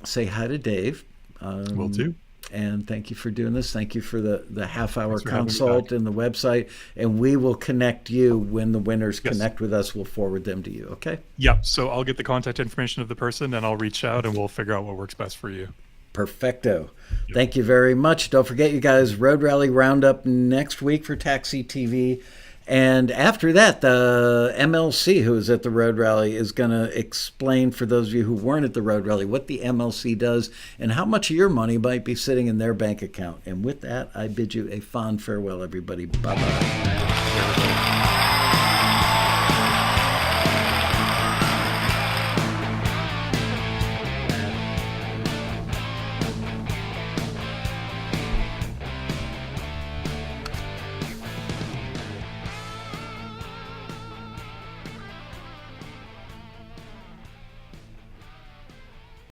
say hi to Dave. Will do. And thank you for doing this. Thank you for the half-hour consult and the website. And we will connect you when the winners connect with us. We'll forward them to you, okay? Yep. So I'll get the contact information of the person, and I'll reach out, and we'll figure out what works best for you. Perfecto. Yep. Thank you very much. Don't forget, you guys, Road Rally Roundup next week for TAXITV. And after that, the MLC, who is at the Road Rally, is going to explain, for those of you who weren't at the Road Rally, what the MLC does and how much of your money might be sitting in their bank account. And with that, I bid you a fond farewell, everybody. Bye-bye.